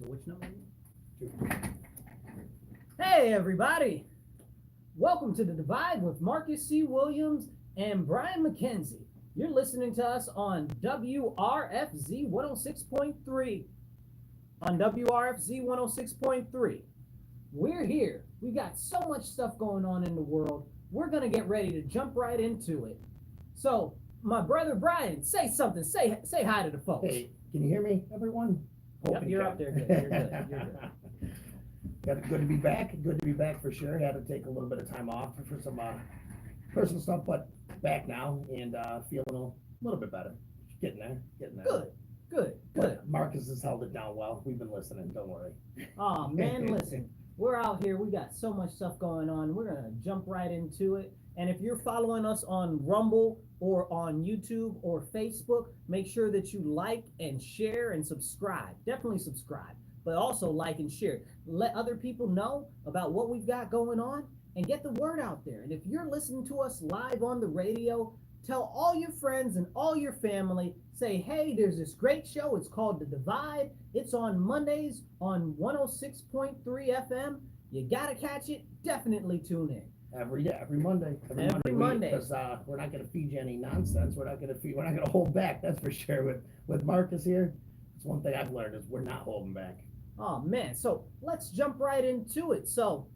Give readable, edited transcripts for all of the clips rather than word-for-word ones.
So which number? Hey everybody! Welcome to The Divide with Marcus C. Williams and Brian McKenzie. You're listening to us on WRFZ 106.3. On WRFZ 106.3. We're here. We got so much stuff going on in the world. We're going to get ready to jump right into it. So, my brother Brian, say something. Say hi to the folks. Hey, can you hear me, everyone? Yep, you're up there. Good. You're good. You're good. Good to be back. Good to be back for sure. Had to take a little bit of time off for some personal stuff, but back now and feeling a little bit better. Getting there. Good. But Marcus has held it down well. We've been listening. Don't worry. Oh man, listen. We're out here. We got so much stuff going on. We're gonna jump right into it. And if you're following us on Rumble or on YouTube or Facebook, make sure that you like and share and subscribe. Definitely subscribe, but also like and share. Let other people know about what we've got going on and get the word out there. And if you're listening to us live on the radio, tell all your friends and all your family, say, hey, there's this great show. It's called The Divide. It's on Mondays on 106.3 FM. You got to catch it. Definitely tune in. Every Monday. Every Monday. Because we're not going to feed you any nonsense. We're not going to hold back. That's for sure. With Marcus here, it's one thing I've learned is we're not holding back. Oh man. So let's jump right into it. So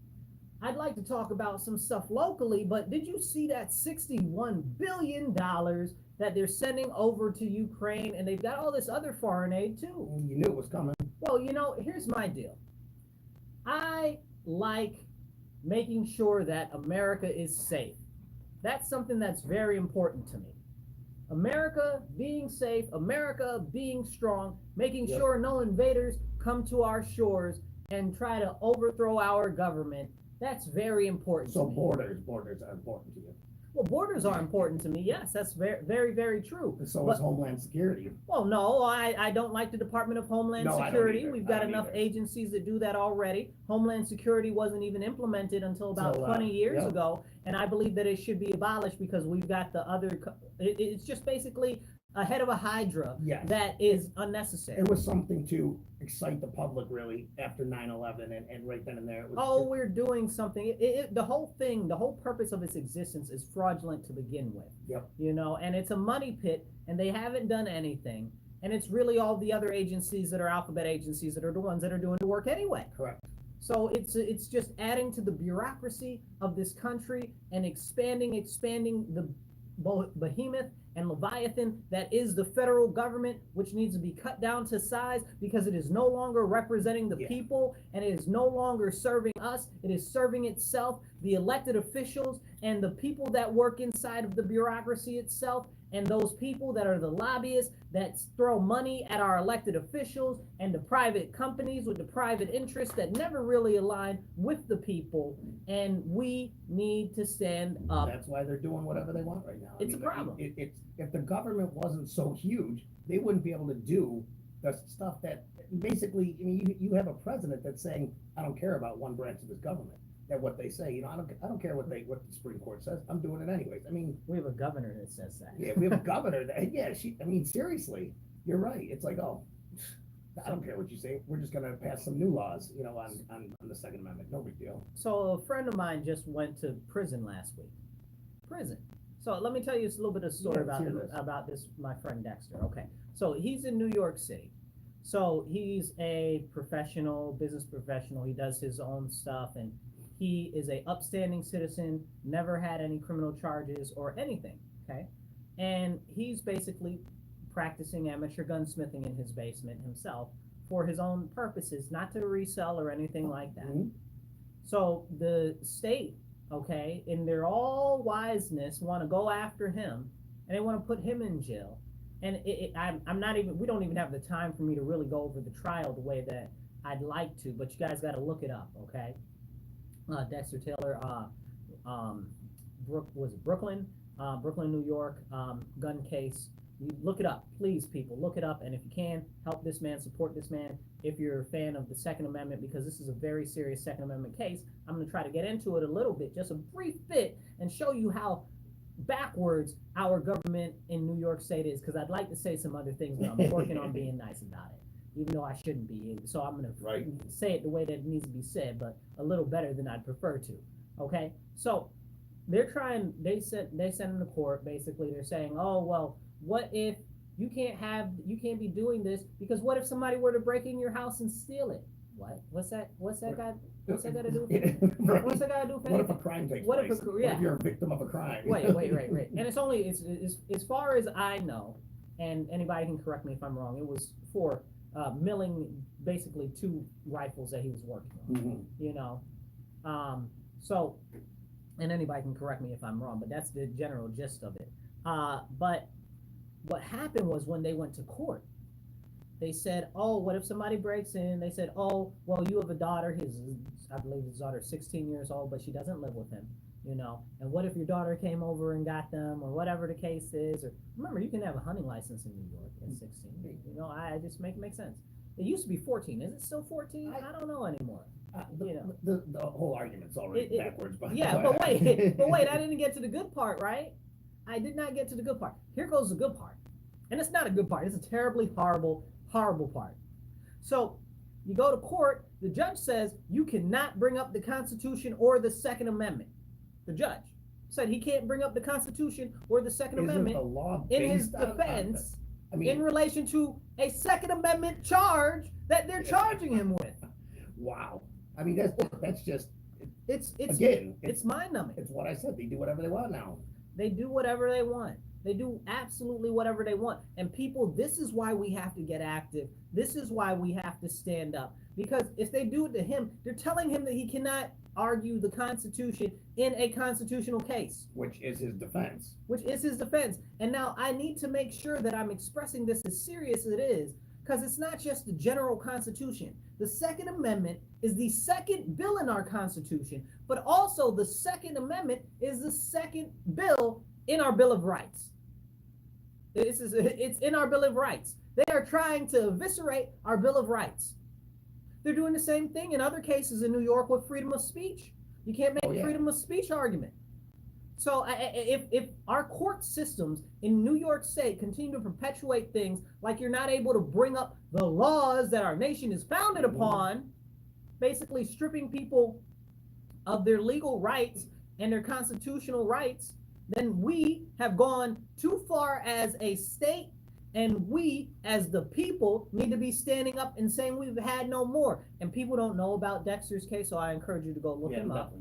I'd like to talk about some stuff locally, but did you see that $61 billion that they're sending over to Ukraine, and they've got all this other foreign aid too? You knew it was coming. Well, here's my deal. I like making sure that America is safe. That's something that's very important to me. America being safe, America being strong, making sure no invaders come to our shores and try to overthrow our government. That's very important to me. So borders are important to you. Well, borders are important to me. Yes, that's very, very, very true. So is Homeland Security. Well, no, I don't like the Department of Homeland Security. We've got enough agencies that do that already. Homeland Security wasn't even implemented until about 20 years ago, and I believe that it should be abolished because we've got the other. It's just basically a head of a hydra that is unnecessary. It was something to excite the public really after 9/11 and right then and there. It was we're doing something. The whole thing, the whole purpose of its existence is fraudulent to begin with. Yep. And it's a money pit, and they haven't done anything. And it's really all the other agencies that are alphabet agencies that are the ones that are doing the work anyway. Correct. So it's just adding to the bureaucracy of this country and expanding the behemoth and Leviathan that is the federal government, which needs to be cut down to size because it is no longer representing the people, and it is no longer serving us. It is serving itself, the elected officials, and the people that work inside of the bureaucracy itself, and those people that are the lobbyists that throw money at our elected officials, and the private companies with the private interests that never really align with the people. And we need to stand up. That's why they're doing whatever they want right now. It's a problem. If the government wasn't so huge, they wouldn't be able to do the stuff that basically, you have a president that's saying, I don't care about one branch of this government. That what they say, I don't care what the Supreme Court says. I'm doing it anyways. We have a governor that says that. Yeah, we have a governor that, seriously, you're right. It's like, I don't care what you say. We're just going to pass some new laws, on the Second Amendment. No big deal. So a friend of mine just went to prison last week. So let me tell you a little bit of story about this, my friend Dexter. Okay. So he's in New York City. So he's a business professional. He does his own stuff, and he is a upstanding citizen, never had any criminal charges or anything, okay? And he's basically practicing amateur gunsmithing in his basement himself for his own purposes, not to resell or anything like that. Mm-hmm. So the state, okay, in their all wiseness, want to go after him, and they want to put him in jail. And we don't even have the time for me to really go over the trial the way that I'd like to, but you guys got to look it up, okay? Dexter Taylor, Brooklyn, New York, gun case. You look it up, please, people, look it up. And if you can, help this man, support this man. If you're a fan of the Second Amendment, because this is a very serious Second Amendment case, I'm going to try to get into it a little bit, just a brief bit, and show you how backwards our government in New York State is, because I'd like to say some other things, but I'm working on being nice about it. even though I shouldn't be. So I'm gonna Right. say it the way that it needs to be said, but a little better than I'd prefer to. Okay, so they're trying. They sent them to court. Basically, they're saying, oh well, what if you can't be doing this because what if somebody were to break in your house and steal it? What? What's that got? What's that got to do? Right. What's that got to do? What if a crime takes What place? if What if you're a victim of a crime? Wait. And it's only it's as far as I know, and anybody can correct me if I'm wrong. It was for milling basically 2 rifles that he was working on. Mm-hmm. You know, so, and anybody can correct me if I'm wrong, but that's the general gist of it. But what happened was when they went to court, they said, oh, what if somebody breaks in? They said, oh, well, you have a daughter. I believe his daughter's 16 years old, but she doesn't live with him, you know. And what if your daughter came over and got them, or whatever the case is? Or remember, you can have a hunting license in New York at 16. You know, I just make sense. It used to be 14. Is it still 14? I don't know anymore. You know, the whole argument's already backwards. But yeah, but wait, I didn't get to the good part, right? I did not get to the good part. Here goes the good part. And it's not a good part. It's a terribly horrible part. So you go to court, the judge says you cannot bring up the Constitution or the Second Amendment. The judge said he can't bring up the Constitution or the Second Amendment the law in his based on defense in relation to a Second Amendment charge that they're charging him with. Wow. I mean, that's just, it's mind-numbing. It's what I said. They do whatever they want now. They do whatever they want. They do absolutely whatever they want. And people, this is why we have to get active. This is why we have to stand up. Because if they do it to him, they're telling him that he cannot argue the Constitution in a constitutional case. Which is his defense. And now I need to make sure that I'm expressing this as serious as it is, because it's not just the general Constitution. The Second Amendment is the second bill in our Constitution, but also the Second Amendment is the second bill in our Bill of Rights. It's in our Bill of Rights. They are trying to eviscerate our Bill of Rights. They're doing the same thing in other cases in New York with freedom of speech. You can't make freedom of speech argument. So if our court systems in New York State continue to perpetuate things like you're not able to bring up the laws that our nation is founded upon, basically stripping people of their legal rights and their constitutional rights, then we have gone too far as a state, and we as the people need to be standing up and saying we've had no more. And people don't know about Dexter's case, so I encourage you to go look him up.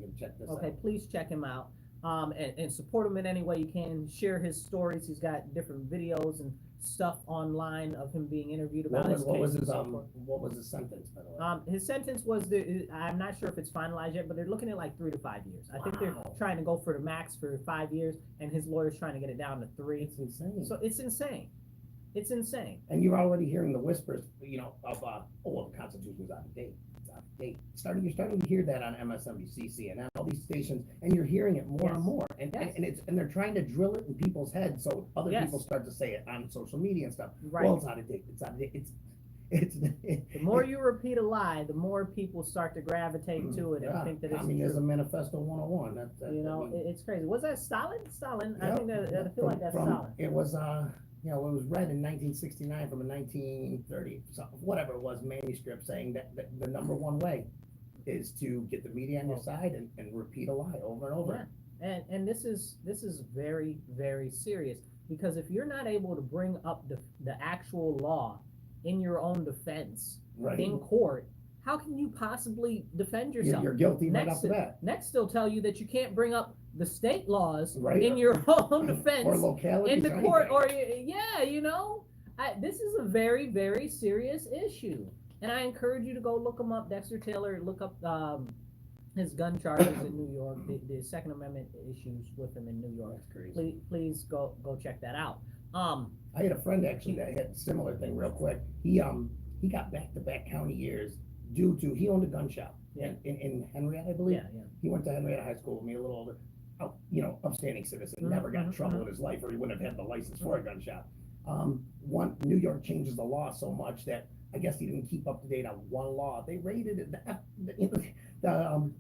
Okay, please check him out. And support him in any way you can. Share his stories. He's got different videos and stuff online of him being interviewed about his case. What was his sentence, by the way? His sentence was, I'm not sure if it's finalized yet, but they're looking at like 3 to 5 years. I think they're trying to go for the max for 5 years, and his lawyer's trying to get it down to 3. It's insane. So it's insane. It's insane. And you're already hearing the whispers, of the Constitution's out of date. It's out of date. You're starting to hear that on MSNBC, CNN, all these stations, and you're hearing it more and more. And they're trying to drill it in people's heads so other people start to say it on social media and stuff. Right. Well, it's out of date. It's out of date. The more you repeat a lie, the more people start to gravitate to it and think that it's Communism Manifesto 101. It's crazy. Was that Stalin? I think I feel like that's Stalin. It was it was read in 1969 from a 1930, whatever it was, manuscript saying that the number one way is to get the media on your side and repeat a lie over and over. Yeah. And this is very, very serious, because if you're not able to bring up the actual law in your own defense in court, how can you possibly defend yourself? You're guilty right off the bat. Next, they'll tell you that you can't bring up the state laws in your own defense or locality in the court, this is a very, very serious issue, and I encourage you to go look him up, Dexter Taylor. Look up his gun charges in New York, the Second Amendment issues with him in New York. That's crazy. Please go check that out. I had a friend actually that had a similar thing. Real quick, he got back-to-back county years due to he owned a gun shop in Henrietta, I believe. Yeah. He went to Henrietta High School with me, a little older. Upstanding citizen, never got in trouble in his life, or he wouldn't have had the license for a gun shop. New York changes the law so much that I guess he didn't keep up to date on one law. They raided it. The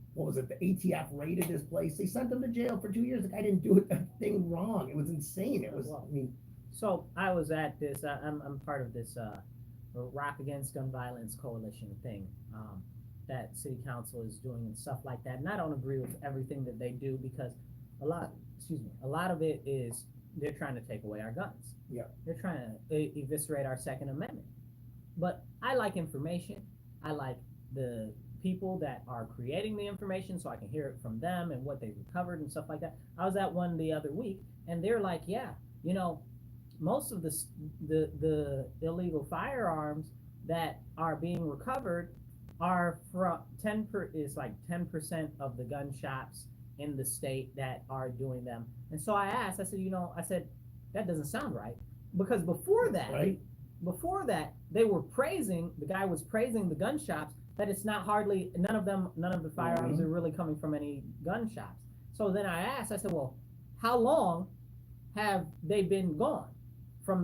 ATF raided his place. They sent him to jail for 2 years. The guy didn't do a thing wrong. It was insane. It was. So I was at this. I'm part of this Rock Against Gun Violence Coalition thing that city council is doing and stuff like that. And I don't agree with everything that they do because a lot of it is they're trying to take away our guns. Yeah. They're trying to eviscerate our Second Amendment. But I like information. I like the people that are creating the information so I can hear it from them and what they've recovered and stuff like that. I was at one the other week and they're like, yeah, you know, most of the illegal firearms that are being recovered are from 10% of the gun shops in the state that are doing them. And so I asked, I said, that doesn't sound right. Because before that, the guy was praising the gun shops, that it's not hardly, none of the firearms are really coming from any gun shops. So then I asked, I said, well, how long have they been gone from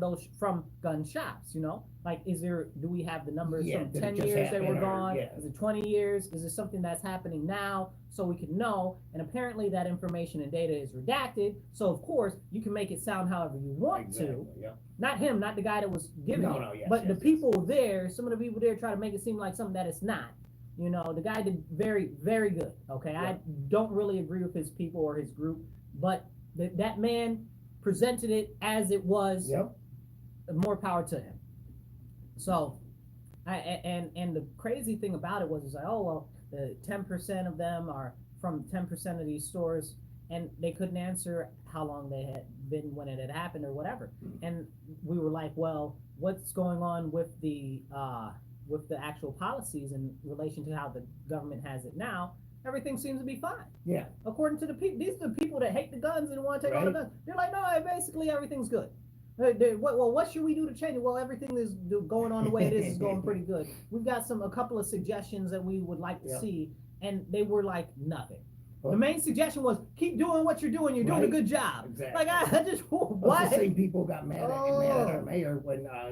gun shops, you know? Like, do we have the numbers from 10 years they were gone? Is it 20 years? Is it something that's happening now so we can know? And apparently that information and data is redacted. So of course you can make it sound however you want to. Yeah. Not him, not the guy that was giving it. But the people there, some of the people there try to make it seem like something that it's not. You know, the guy did very, very good. Okay. Yeah. I don't really agree with his people or his group, but that man presented it as it was. Yep. More power to him. So, and the crazy thing about it was like, oh, well, the 10% of them are from 10% of these stores, and they couldn't answer how long they had been when it had happened or whatever. And we were like, well, what's going on with the actual policies in relation to how the government has it now? Everything seems to be fine. Yeah. According to the people, these are the people that hate the guns and want to take all the guns. They're like, no, basically everything's good. What should we do to change it? Well, everything is going on the way it is going pretty good. We've got a couple of suggestions that we would like to see, and they were like nothing. The main suggestion was keep doing what you're doing. You're doing a good job. Exactly. Like I just why? The same people got mad at our mayor when a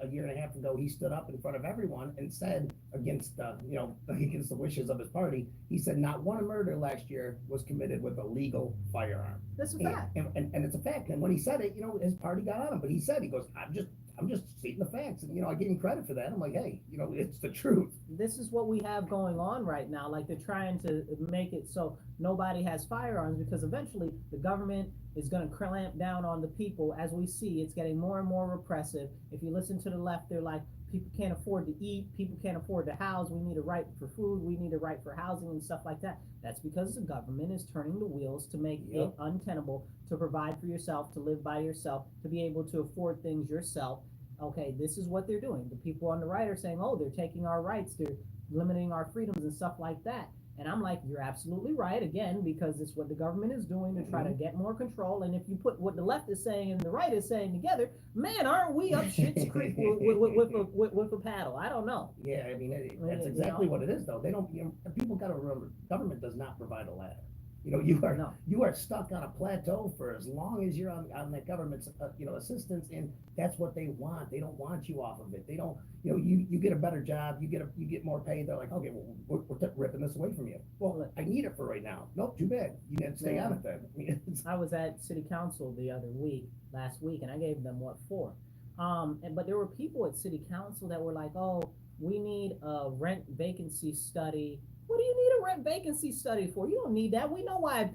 year and a half ago he stood up in front of everyone and said against the wishes of his party. He said not one murder last year was committed with a legal firearm. That's a fact. And it's a fact. And when he said it, his party got on him. But he goes, I'm just stating the facts, and I give him credit for that. I'm like, hey, it's the truth. This is what we have going on right now. Like they're trying to make it so nobody has firearms because eventually the government is going to clamp down on the people. As we see, it's getting more and more repressive. If you listen to the left, they're like, people can't afford to eat, people can't afford to house. We need a right for food. We need a right for housing and stuff like that. That's because the government is turning the wheels to make it untenable to provide for yourself, to live by yourself, to be able to afford things yourself. Okay, this is what they're doing. The people on the right are saying, oh, they're taking our rights, they're limiting our freedoms and stuff like that. And I'm like, you're absolutely right, again, because it's what the government is doing to try to get more control. And if you put what the left is saying and the right is saying together, man, aren't we up shit's creek with a paddle? I don't know. Yeah, I mean, that's exactly what it is, though. They don't, people got to remember, government does not provide a ladder. You are stuck on a plateau for as long as you're on that government's assistance, and that's what they want. They don't want you off of it. They don't. You get a better job. You get more pay. They're like, okay, well, we're ripping this away from you. Well, I need it for right now. Nope, too bad. You need to stay on it then. I was at city council last week, and I gave them what for. But there were people at city council that were like, oh, we need a rent vacancy study. What do you need a rent vacancy study for? You don't need that. We know why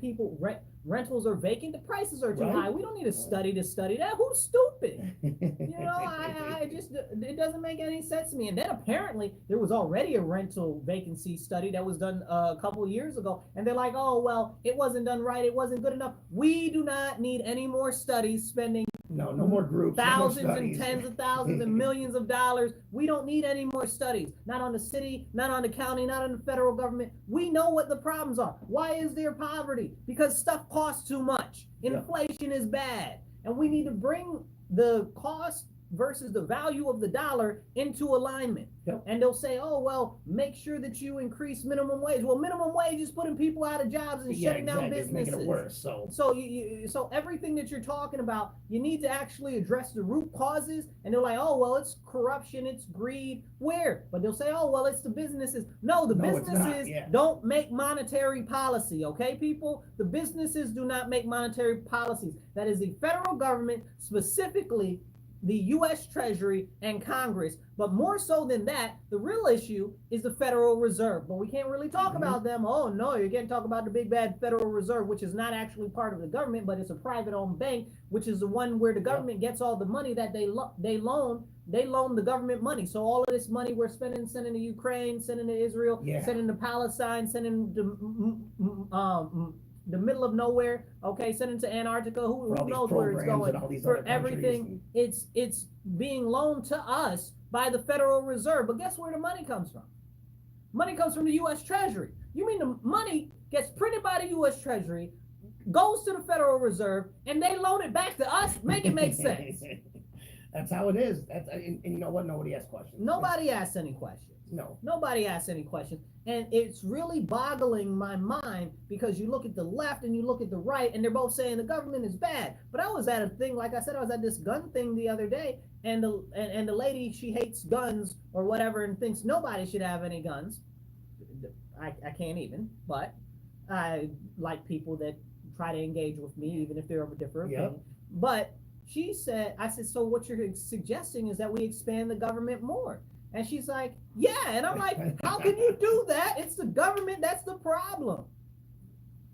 rentals are vacant. The prices are too high. We don't need a study to study that. Who's stupid? It doesn't make any sense to me. And then apparently there was already a rental vacancy study that was done a couple of years ago. And they're like, oh, well, it wasn't done right. It wasn't good enough. We do not need any more studies spending no more groups. Thousands and tens of thousands and millions of dollars. We don't need any more studies. Not on the city, not on the county, not on the federal government. We know what the problems are. Why is there poverty? Because stuff costs too much. Inflation is bad. And we need to bring the cost versus the value of the dollar into alignment. And they'll say, oh, well, make sure that you increase minimum wage. Well, minimum wage is putting people out of jobs and shutting down businesses. It's making it worse, so everything that you're talking about, you need to actually address the root causes. And they're like, oh, well, it's corruption, it's greed. Where? But they'll say, oh, well, it's the businesses. No, businesses don't make monetary policy, okay, people? The businesses do not make monetary policies. That is the federal government specifically the U.S. Treasury and Congress. But more so than that, the real issue is the Federal Reserve. But we can't really talk about them. Oh, no, you can't talk about the big bad Federal Reserve, which is not actually part of the government, but it's a private-owned bank, which is the one where the government gets all the money that they loan. They loan the government money. So all of this money we're spending, sending to Ukraine, sending to Israel, sending to Palestine, sending to the middle of nowhere, okay, sending to Antarctica, who knows where it's going, for everything, it's being loaned to us by the Federal Reserve. But guess where the money comes from? Money comes from the U.S. Treasury. You mean the money gets printed by the U.S. Treasury, goes to the Federal Reserve, and they loan it back to us? Make it make sense. That's how it is. And you know what? Nobody asks questions. Nobody asks any questions. No. Nobody asks any questions. And it's really boggling my mind, because you look at the left and you look at the right, and they're both saying the government is bad. But I was at a thing, like I said, I was at this gun thing the other day, and the lady, she hates guns or whatever and thinks nobody should have any guns. I can't even, but I like people that try to engage with me, even if they're of a different opinion. But she said, I said, so what you're suggesting is that we expand the government more. And she's like, yeah. And I'm like, how can you do that? It's the government that's the problem.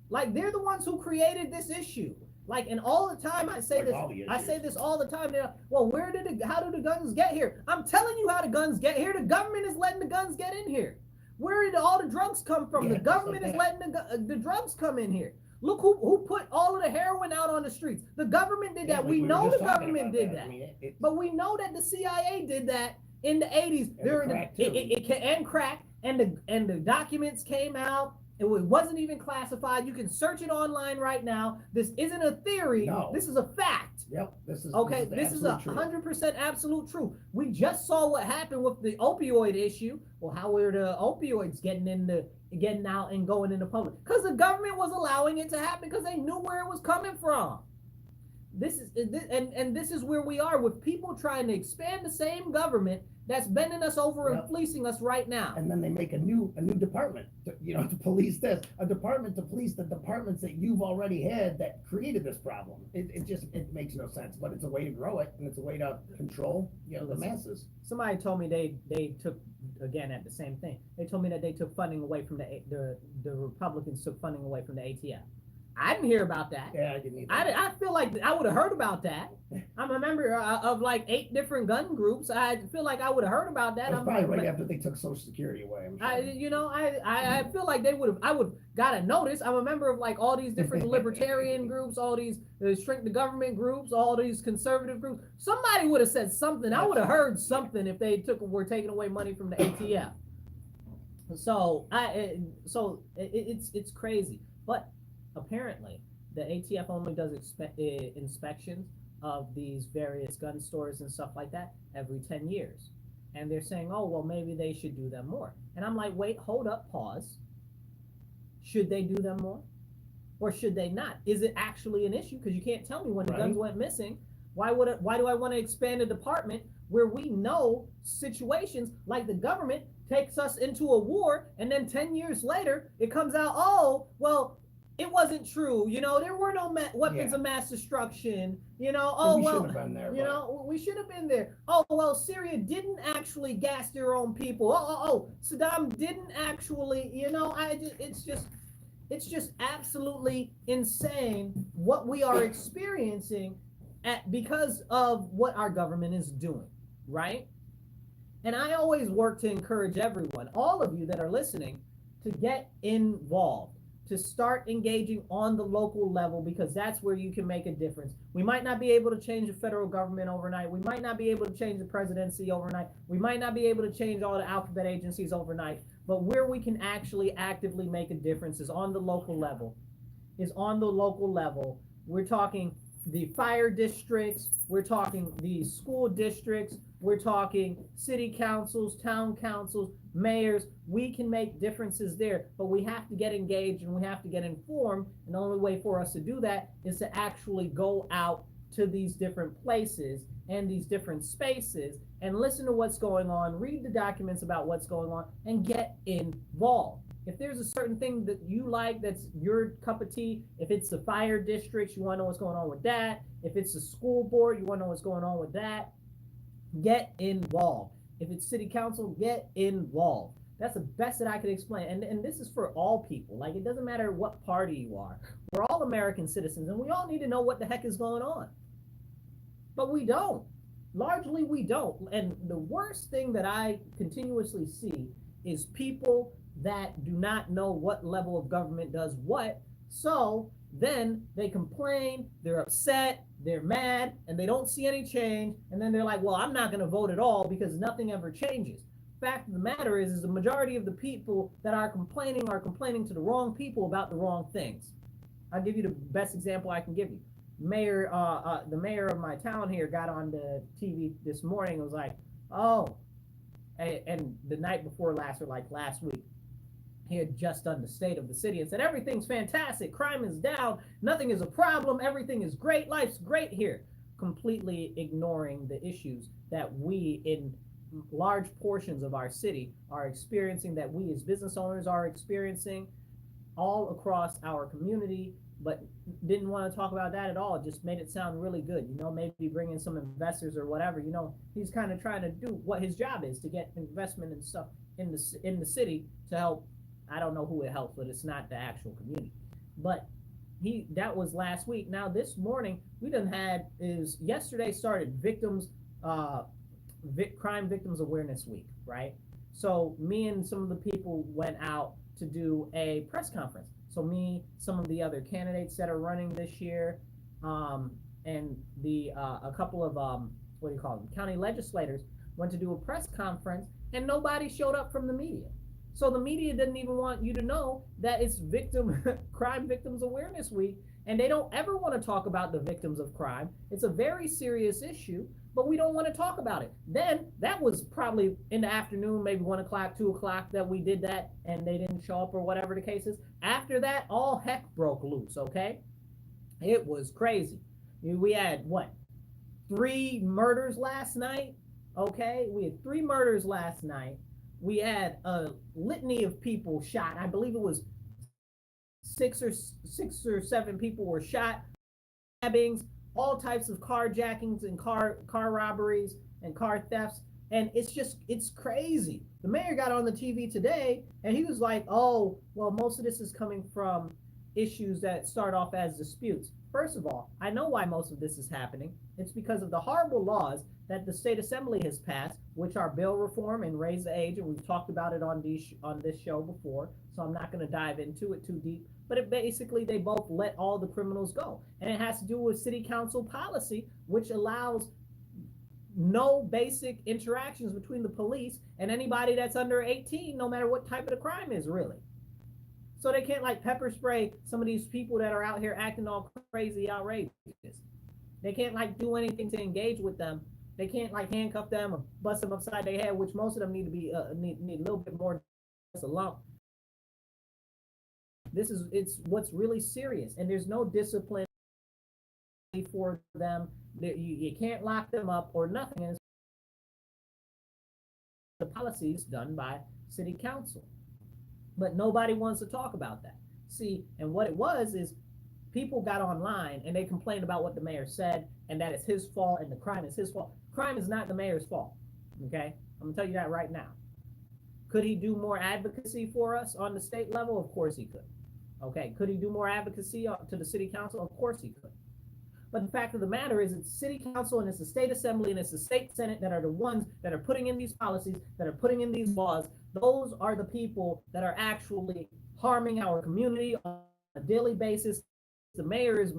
Like, they're the ones who created this issue. Like, and all the time I say this all the time. They're like, well, how did the guns get here? I'm telling you how the guns get here. The government is letting the guns get in here. Where did all the drugs come from? The government is letting the drugs come in here. Look who put all of the heroin out on the streets. The government did that. We know the government did that. But we know that the CIA did that in the 80s during and crack, and the documents came out. It wasn't even classified. You can search it online right now. This isn't a theory. No. This is a fact. Yep. This is 100% absolute truth. We just saw what happened with the opioid issue. Well, how were the opioids getting out and going into public? Because the government was allowing it to happen because they knew where it was coming from. This is where we are with people trying to expand the same government that's bending us over and fleecing us right now. And then they make a new department to police this, a department to police the departments that you've already had that created this problem. It makes no sense, but it's a way to grow it, and it's a way to control the masses. Somebody told me they took, again, at the same thing, they told me that they took funding away from the Republicans took funding away from the ATF. I didn't hear about that. Yeah, I didn't either. I feel like I would have heard about that. I'm a member of like 8 different gun groups. I feel like I would have heard about that. That's probably right after they took Social Security away. I feel like I would got a notice. I'm a member of like all these different libertarian groups, all these shrink the government groups, all these conservative groups. Somebody would have said something. I would have heard something if they were taking away money from the ATF. So it's crazy, but apparently the ATF only does inspections of these various gun stores and stuff like that every 10 years. And they're saying, oh, well, maybe they should do them more. And I'm like, wait, hold up, pause. Should they do them more? Or should they not? Is it actually an issue? Because you can't tell me when the guns went missing. Why do I want to expand a department where we know situations like the government takes us into a war, and then 10 years later, it comes out, oh, well, it wasn't true. There were no weapons of mass destruction. We should have been there. We should have been there. Oh, well, Syria didn't actually gas their own people. Oh, Saddam didn't actually, it's just absolutely insane what we are experiencing because of what our government is doing, right? And I always work to encourage everyone, all of you that are listening, to get involved, to start engaging on the local level, because that's where you can make a difference. We might not be able to change the federal government overnight. We might not be able to change the presidency overnight. We might not be able to change all the alphabet agencies overnight. But where we can actually actively make a difference is on the local level. We're talking the fire districts. We're talking the school districts. We're talking city councils, town councils, mayors. We can make differences there, but we have to get engaged and we have to get informed. And the only way for us to do that is to actually go out to these different places and these different spaces and listen to what's going on, read the documents about what's going on, and get involved. If there's a certain thing that you like, that's your cup of tea, if it's the fire districts, you want to know what's going on with that. If it's the school board, you want to know what's going on with that. Get involved. If it's city council, get involved. That's the best that I could explain. And this is for all people. Like, it doesn't matter what party you are. We're all American citizens, and we all need to know what the heck is going on. But we don't. Largely, we don't. And the worst thing that I continuously see is people that do not know what level of government does what. So then they complain, they're upset, they're mad, and they don't see any change. And then they're like, well, I'm not going to vote at all because nothing ever changes. Fact of the matter is the majority of the people that are complaining to the wrong people about the wrong things. I'll give you the best example I can give you. The mayor of my town here got on the TV this morning and was like, oh, and the night before last, or like last week, he had just done the state of the city and said, everything's fantastic, crime is down, nothing is a problem, everything is great, life's great here. Completely ignoring the issues that we in large portions of our city are experiencing, that we as business owners are experiencing all across our community, but didn't want to talk about that at all. It just made it sound really good. Maybe bring in some investors or whatever. He's kind of trying to do what his job is, to get investment and stuff in the city to help. I don't know who it helps, but it's not the actual community. But that was last week. Now this morning yesterday started Crime Victims Awareness Week, right? So me and some of the people went out to do a press conference. So me, some of the other candidates that are running this year, and a couple of county legislators went to do a press conference, and nobody showed up from the media. So the media didn't even want you to know that it's Crime Victims Awareness Week, and they don't ever want to talk about the victims of crime. It's a very serious issue, but we don't want to talk about it. Then that was probably in the afternoon, maybe 1 o'clock, 2 o'clock that we did that, and they didn't show up or whatever the case is. After that, all heck broke loose, okay? It was crazy. We had, 3 murders last night, okay? We had 3 murders last night. We had a litany of people shot. I believe it was 6 or 7 people were shot, stabbings, all types of carjackings and car robberies and car thefts. And it's crazy. The mayor got on the TV today and he was like, oh, well, most of this is coming from issues that start off as disputes. First of all, I know why most of this is happening. It's because of the horrible laws that the state assembly has passed, which are bail reform and raise the age, and we've talked about it on this show before, so I'm not going to dive into it too deep. But basically, they both let all the criminals go, and it has to do with city council policy, which allows no basic interactions between the police and anybody that's under 18, no matter what type of the crime is, really. So they can't pepper spray some of these people that are out here acting all crazy, outrageous. They can't do anything to engage with them. They can't handcuff them or bust them upside their head, which most of them need to be need a little bit more just a lump. It's what's really serious, and there's no discipline for them. You can't lock them up or nothing. And the policies done by city council, but nobody wants to talk about that. See, and what it was is people got online and they complained about what the mayor said, and that it's his fault and the crime is his fault. Crime is not the mayor's fault, okay? I'm gonna tell you that right now. Could he do more advocacy for us on the state level? Of course he could. Okay, could he do more advocacy to the city council? Of course he could. But the fact of the matter is it's city council and it's the state assembly and it's the state senate that are the ones that are putting in these policies, that are putting in these laws. Those are the people that are actually harming our community on a daily basis. The mayor is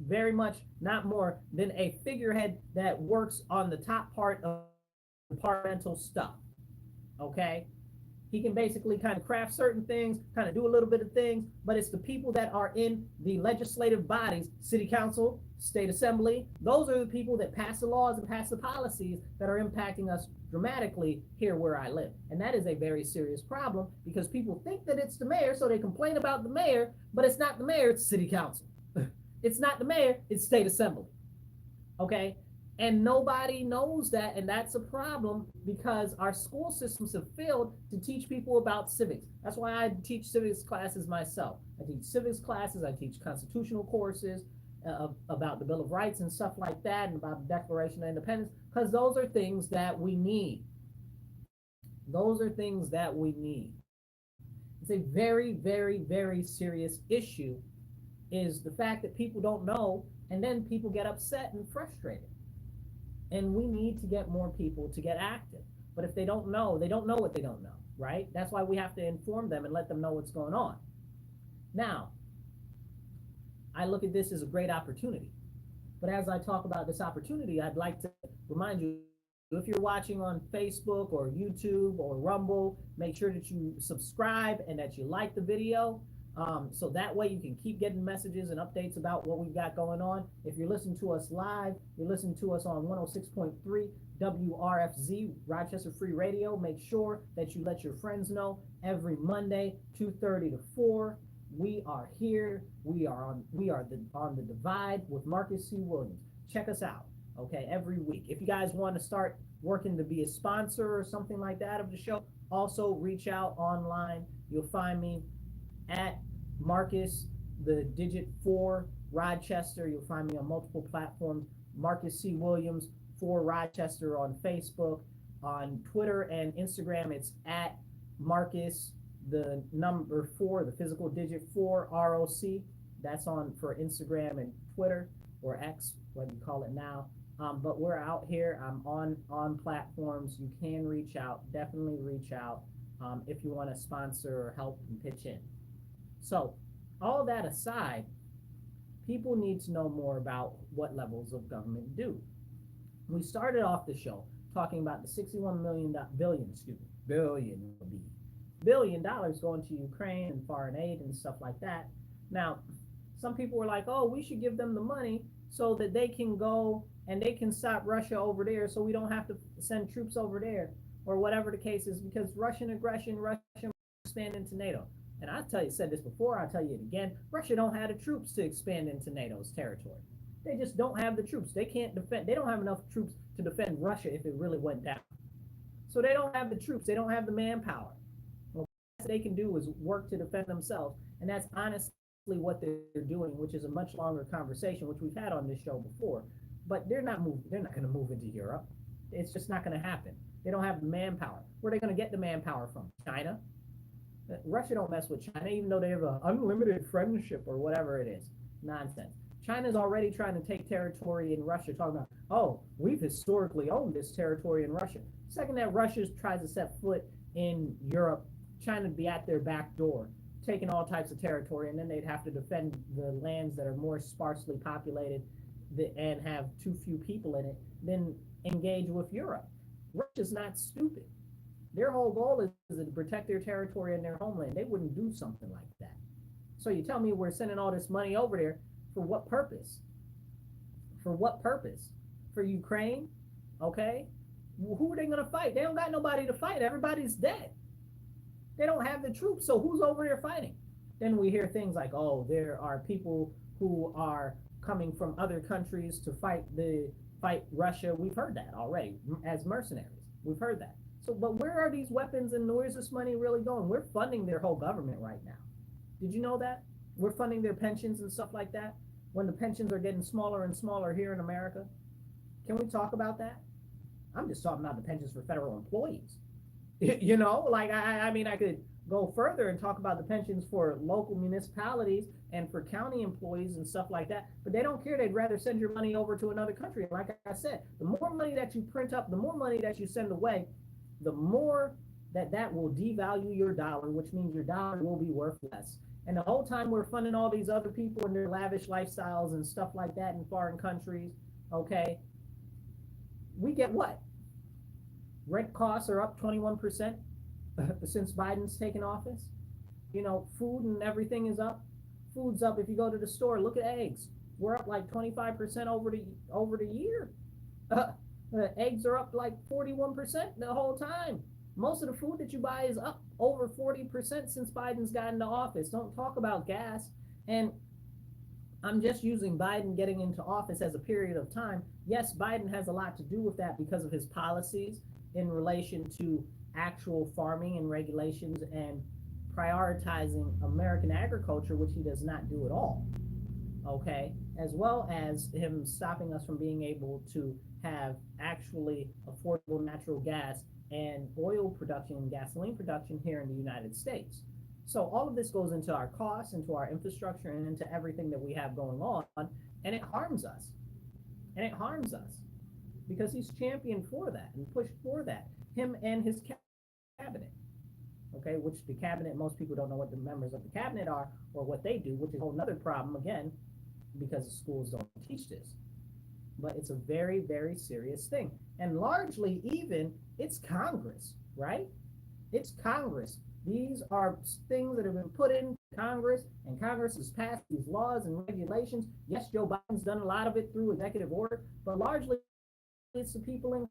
very much not more than a figurehead that works on the top part of departmental stuff, okay? He can basically kind of craft certain things, kind of do a little bit of things, but it's the people that are in the legislative bodies, city council, state assembly, those are the people that pass the laws and pass the policies that are impacting us dramatically here where I live. And that is a very serious problem because people think that it's the mayor, so they complain about the mayor, but it's not the mayor, it's city council. It's not the mayor, it's state assembly, okay? And nobody knows that, and that's a problem because our school systems have failed to teach people about civics. That's why I teach civics classes myself. I teach civics classes, I teach constitutional courses about the Bill of Rights and stuff like that, and about the Declaration of Independence. because those are things that we need. Those are things that we need. It's a very, very, very serious issue, is the fact that people don't know, and then people get upset and frustrated. And we need to get more people to get active. But if they don't know what they don't know, right? That's why we have to inform them and let them know what's going on. Now, I look at this as a great opportunity. But as I talk about this opportunity, I'd like to remind you, if you're watching on Facebook or YouTube or Rumble, make sure that you subscribe and that you like the video. So that way you can keep getting messages and updates about what we've got going on. If you're listening to us live, you're listening to us on 106.3 WRFZ, Rochester Free Radio. Make sure that you let your friends know. Every Monday, 2:30 to 4, we are here. We are on the Divide with Marcus C. Williams. Check us out, okay, every week. If you guys want to start working to be a sponsor or something like that of the show, also reach out online. You'll find me at Marcus, the digit 4, Rochester. You'll find me on multiple platforms. Marcus C. Williams for Rochester on Facebook. On Twitter and Instagram, it's at Marcus, the number 4, the physical digit 4, ROC. That's on for Instagram and Twitter, or X, what you call it now. But we're out here. I'm on platforms. You can reach out. Definitely reach out if you want to sponsor or help and pitch in. So, all that aside, people need to know more about what levels of government do. We started off the show talking about the $61 billion going to Ukraine and foreign aid and stuff like that. Now, some people were like, oh, we should give them the money so that they can go and they can stop Russia over there, so we don't have to send troops over there, or whatever the case is, because Russian aggression, Russia expand into NATO. And I said this before, I'll tell you it again, Russia don't have the troops to expand into NATO's territory. They just don't have the troops. They can't defend, they don't have enough troops to defend Russia if it really went down. So they don't have the troops, they don't have the manpower. Well, what they can do is work to defend themselves, and that's honestly what they're doing, which is a much longer conversation, which we've had on this show before. But they're not going to move into Europe. It's just not going to happen. They don't have the manpower. Where are they going to get the manpower from? China? Russia don't mess with China, even though they have an unlimited friendship or whatever it is. Nonsense. China's already trying to take territory in Russia, talking about, oh, we've historically owned this territory in Russia. Second that Russia tries to set foot in Europe, China would be at their back door, taking all types of territory, and then they'd have to defend the lands that are more sparsely populated and have too few people in it, then engage with Europe. Russia's not stupid. Their whole goal is to protect their territory and their homeland. They wouldn't do something like that. So you tell me we're sending all this money over there for what purpose? For what purpose? For Ukraine? Okay. Well, who are they going to fight? They don't got nobody to fight. Everybody's dead. They don't have the troops, so who's over there fighting? Then we hear things like, oh, there are people who are coming from other countries to fight Russia. We've heard that already as mercenaries. We've heard that. So, but where are these weapons and where's this money really going? We're funding their whole government right now. Did you know that? We're funding their pensions and stuff like that when the pensions are getting smaller and smaller here in America. Can we talk about that? I'm just talking about the pensions for federal employees. You know, like, I mean, I could go further and talk about the pensions for local municipalities and for county employees and stuff like that, but they don't care. They'd rather send your money over to another country. Like I said, the more money that you print up, the more money that you send away, the more that will devalue your dollar, which means your dollar will be worth less. And the whole time we're funding all these other people and their lavish lifestyles and stuff like that in foreign countries, okay, we get what? Rent costs are up 21% since Biden's taken office. You know, food and everything is up. Food's up. If you go to the store, look at eggs. We're up like 25% over the year. Eggs are up like 41% the whole time. Most of the food that you buy is up over 40% since Biden's gotten into office. Don't talk about gas. And I'm just using Biden getting into office as a period of time. Yes, Biden has a lot to do with that because of his policies in relation to actual farming and regulations and prioritizing American agriculture, which he does not do at all. Okay, as well as him stopping us from being able to have actually affordable natural gas and oil production and gasoline production here in the United States. So all of this goes into our costs, into our infrastructure, and into everything that we have going on, and it harms us. And it harms us because he's championed for that and pushed for that, him and his cabinet. Okay, which the cabinet, most people don't know what the members of the cabinet are or what they do, which is a whole nother problem again, because the schools don't teach this. But it's a very, very serious thing. And largely even, it's Congress, right? It's Congress. These are things that have been put in Congress, and Congress has passed these laws and regulations. Yes, Joe Biden's done a lot of it through executive order, but largely it's the people in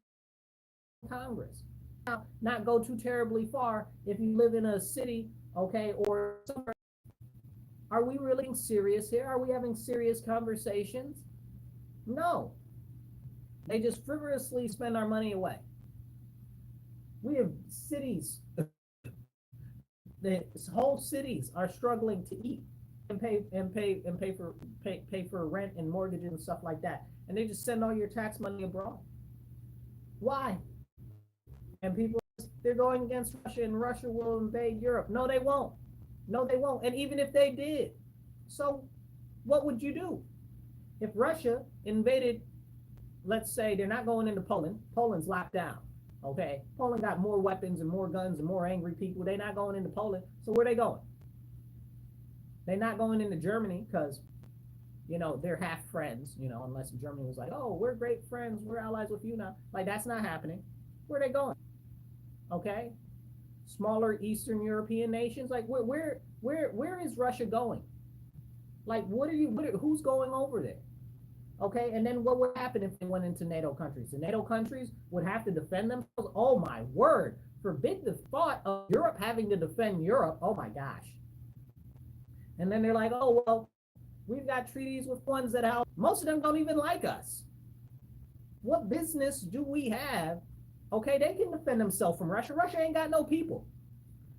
Congress. Now, not go too terribly far if you live in a city, okay, or somewhere. Are we really serious here? Are we having serious conversations? No. They just frivolously spend our money away. We have cities, the whole cities are struggling to eat and pay for rent and mortgages and stuff like that. And they just send all your tax money abroad. Why? And people, they're going against Russia, and Russia will invade Europe. No, they won't. No, they won't. And even if they did, so what would you do? If Russia invaded, let's say they're not going into Poland. Poland's locked down. Okay, Poland got more weapons and more guns and more angry people. They're not going into Poland. So where are they going? They're not going into Germany because, you know, they're half friends, you know, unless Germany was like, oh, we're great friends, we're allies with you now. Like, that's not happening. Where are they going? Okay, smaller Eastern European nations. Like, where is Russia going? Like, who's going over there? Okay, and then what would happen if they went into NATO countries? The NATO countries would have to defend themselves. Oh my word! Forbid the thought of Europe having to defend Europe. Oh my gosh! And then they're like, oh well, we've got treaties with ones that help. Most of them don't even like us. What business do we have? Okay, they can defend themselves from Russia. Russia ain't got no people.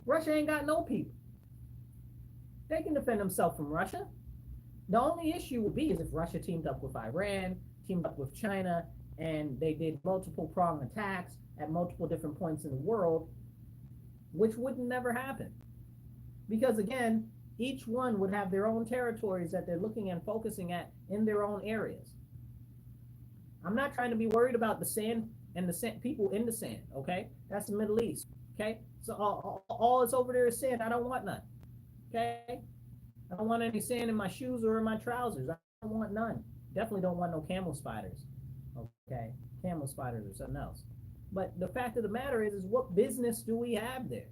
Russia ain't got no people. They can defend themselves from Russia. The only issue would be is if Russia teamed up with Iran, teamed up with China, and they did multiple pronged attacks at multiple different points in the world, which would never happen. Because again, each one would have their own territories that they're looking and focusing at in their own areas. I'm not trying to be worried about the sand and the sand, people in the sand, okay? That's the Middle East, okay? So all is over there is sand. I don't want none, okay? I don't want any sand in my shoes or in my trousers. I don't want none. Definitely don't want no camel spiders, okay? Camel spiders or something else. But the fact of the matter is what business do we have there?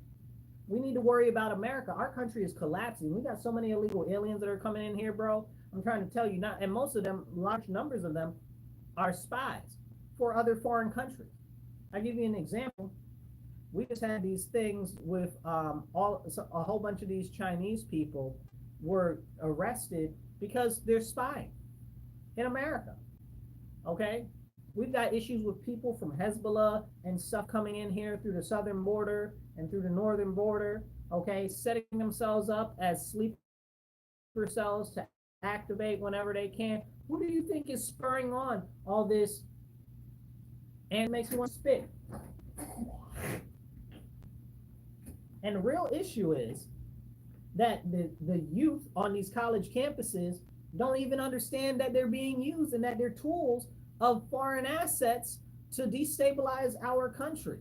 We need to worry about America. Our country is collapsing. We got so many illegal aliens that are coming in here, bro. I'm trying to tell you, not, and most of them, large numbers of them, are spies for other foreign countries. I'll give you an example. We just had these things with a whole bunch of these Chinese people were arrested because they're spying in America. Okay? We've got issues with people from Hezbollah and stuff coming in here through the southern border and through the northern border, okay, setting themselves up as sleeper cells to activate whenever they can. Who do you think is spurring on all this? And it makes me want to spit. And the real issue is that the youth on these college campuses don't even understand that they're being used and that they're tools of foreign assets to destabilize our country.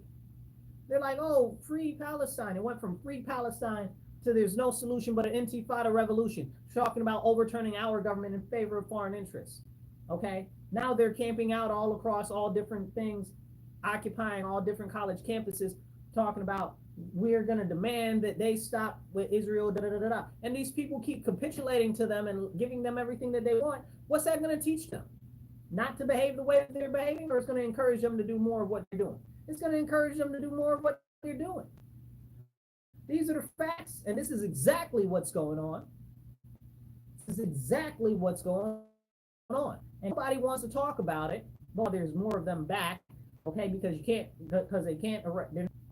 They're like, oh, free Palestine. It went from free Palestine to there's no solution but an intifada revolution, talking about overturning our government in favor of foreign interests. Okay? Now they're camping out all across all different things, occupying all different college campuses, talking about we're going to demand that they stop with Israel, da, da, da, da, da. And these people keep capitulating to them and giving them everything that they want. What's that going to teach them? Not to behave the way they're behaving, or it's going to encourage them to do more of what they're doing? It's going to encourage them to do more of what they're doing. These are the facts, and this is exactly what's going on. This is exactly what's going on. And nobody wants to talk about it. Well, there's more of them back, okay, because they can't,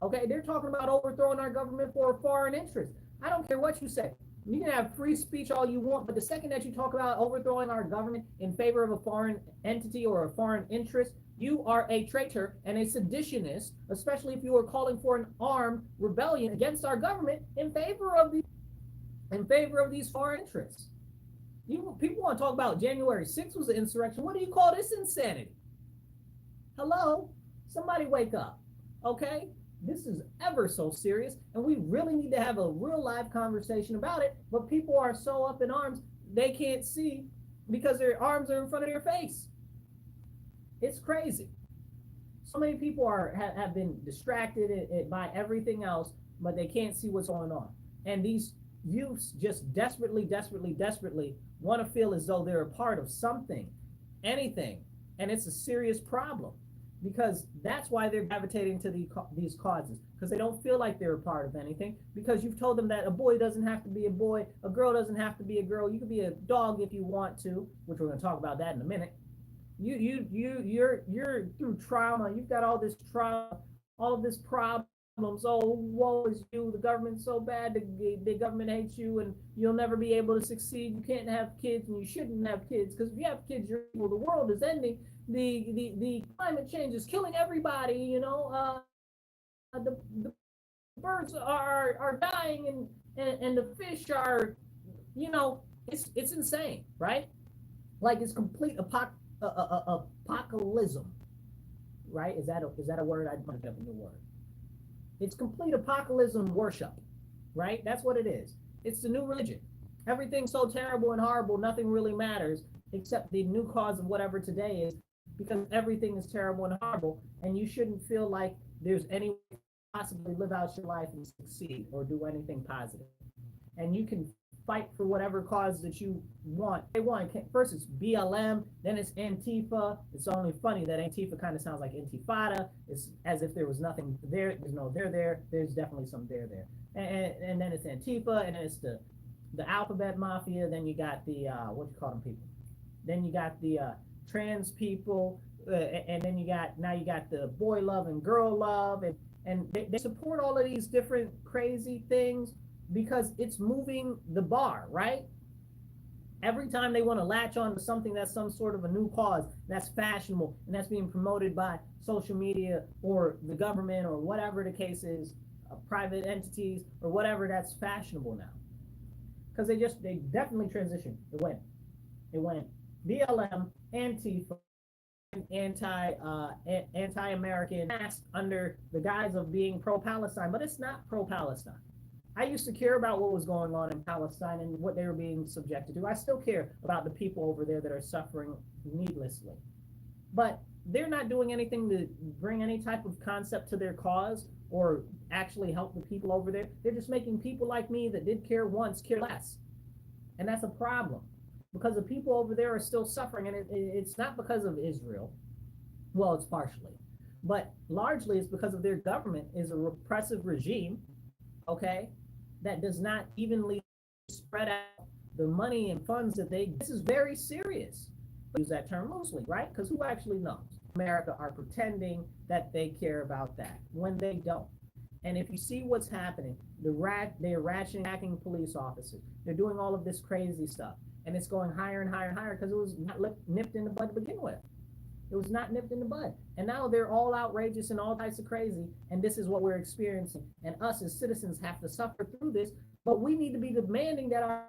okay, they're talking about overthrowing our government for a foreign interest. I don't care what you say. You can have free speech all you want, but the second that you talk about overthrowing our government in favor of a foreign entity or a foreign interest, you are a traitor and a seditionist, especially if you are calling for an armed rebellion against our government in favor of these foreign interests. People want to talk about January 6th was an insurrection. What do you call this insanity? Hello? Somebody wake up. Okay? This is ever so serious, and we really need to have a real live conversation about it, but people are so up in arms, they can't see because their arms are in front of their face. It's crazy. So many people have been distracted by everything else, but they can't see what's going on. And these youths just desperately want to feel as though they're a part of something, anything, and it's a serious problem. Because that's why they're gravitating to these causes, because they don't feel like they're a part of anything, because you've told them that a boy doesn't have to be a boy, a girl doesn't have to be a girl, you can be a dog if you want to, which we're going to talk about that in a minute. You're through trauma, you've got all this trauma, all of this problems. Oh, woe is you, the government's so bad, the government hates you, and you'll never be able to succeed, you can't have kids, and you shouldn't have kids, because if you have kids, the world is ending. The climate change is killing everybody, you know, the birds are dying, and the fish are, you know, it's insane, right? Like, it's complete apocalypse, right? Is that a word? I might have a new word. It's complete apocalypse worship, right? That's what it is. It's the new religion. Everything's so terrible and horrible, nothing really matters except the new cause of whatever today is, because everything is terrible and horrible, and you shouldn't feel like there's any way to possibly live out your life and succeed or do anything positive. And you can fight for whatever cause that you want. First it's BLM, then it's Antifa. It's only funny that Antifa kind of sounds like Intifada. It's as if there was nothing there. There's no there. There's definitely some there. And then it's Antifa, and then it's the alphabet mafia. Then you got the what you call them people. Then you got the trans people, and then you got the boy love and girl love, and they support all of these different crazy things because it's moving the bar, right? Every time they want to latch on to something that's some sort of a new cause, that's fashionable, and that's being promoted by social media or the government or whatever the case is, private entities or whatever, that's fashionable now. Because they definitely transitioned. It went BLM, Antifa, anti-American mask under the guise of being pro-Palestine, but it's not pro-Palestine. I used to care about what was going on in Palestine and what they were being subjected to. I still care about the people over there that are suffering needlessly. But they're not doing anything to bring any type of concept to their cause or actually help the people over there. They're just making people like me that did care once care less. And that's a problem, because the people over there are still suffering, and it's not because of Israel. Well, it's partially, but largely it's because of their government is a repressive regime, okay, that does not evenly spread out the money and funds that this is very serious. Use that term loosely, right? Because who actually knows? America are pretending that they care about that when they don't. And if you see what's happening, they're ratcheting police officers. They're doing all of this crazy stuff. And it's going higher and higher and higher because it was not nipped in the bud to begin with. It was not nipped in the bud. And now they're all outrageous and all types of crazy. And this is what we're experiencing. And us as citizens have to suffer through this. But we need to be demanding that our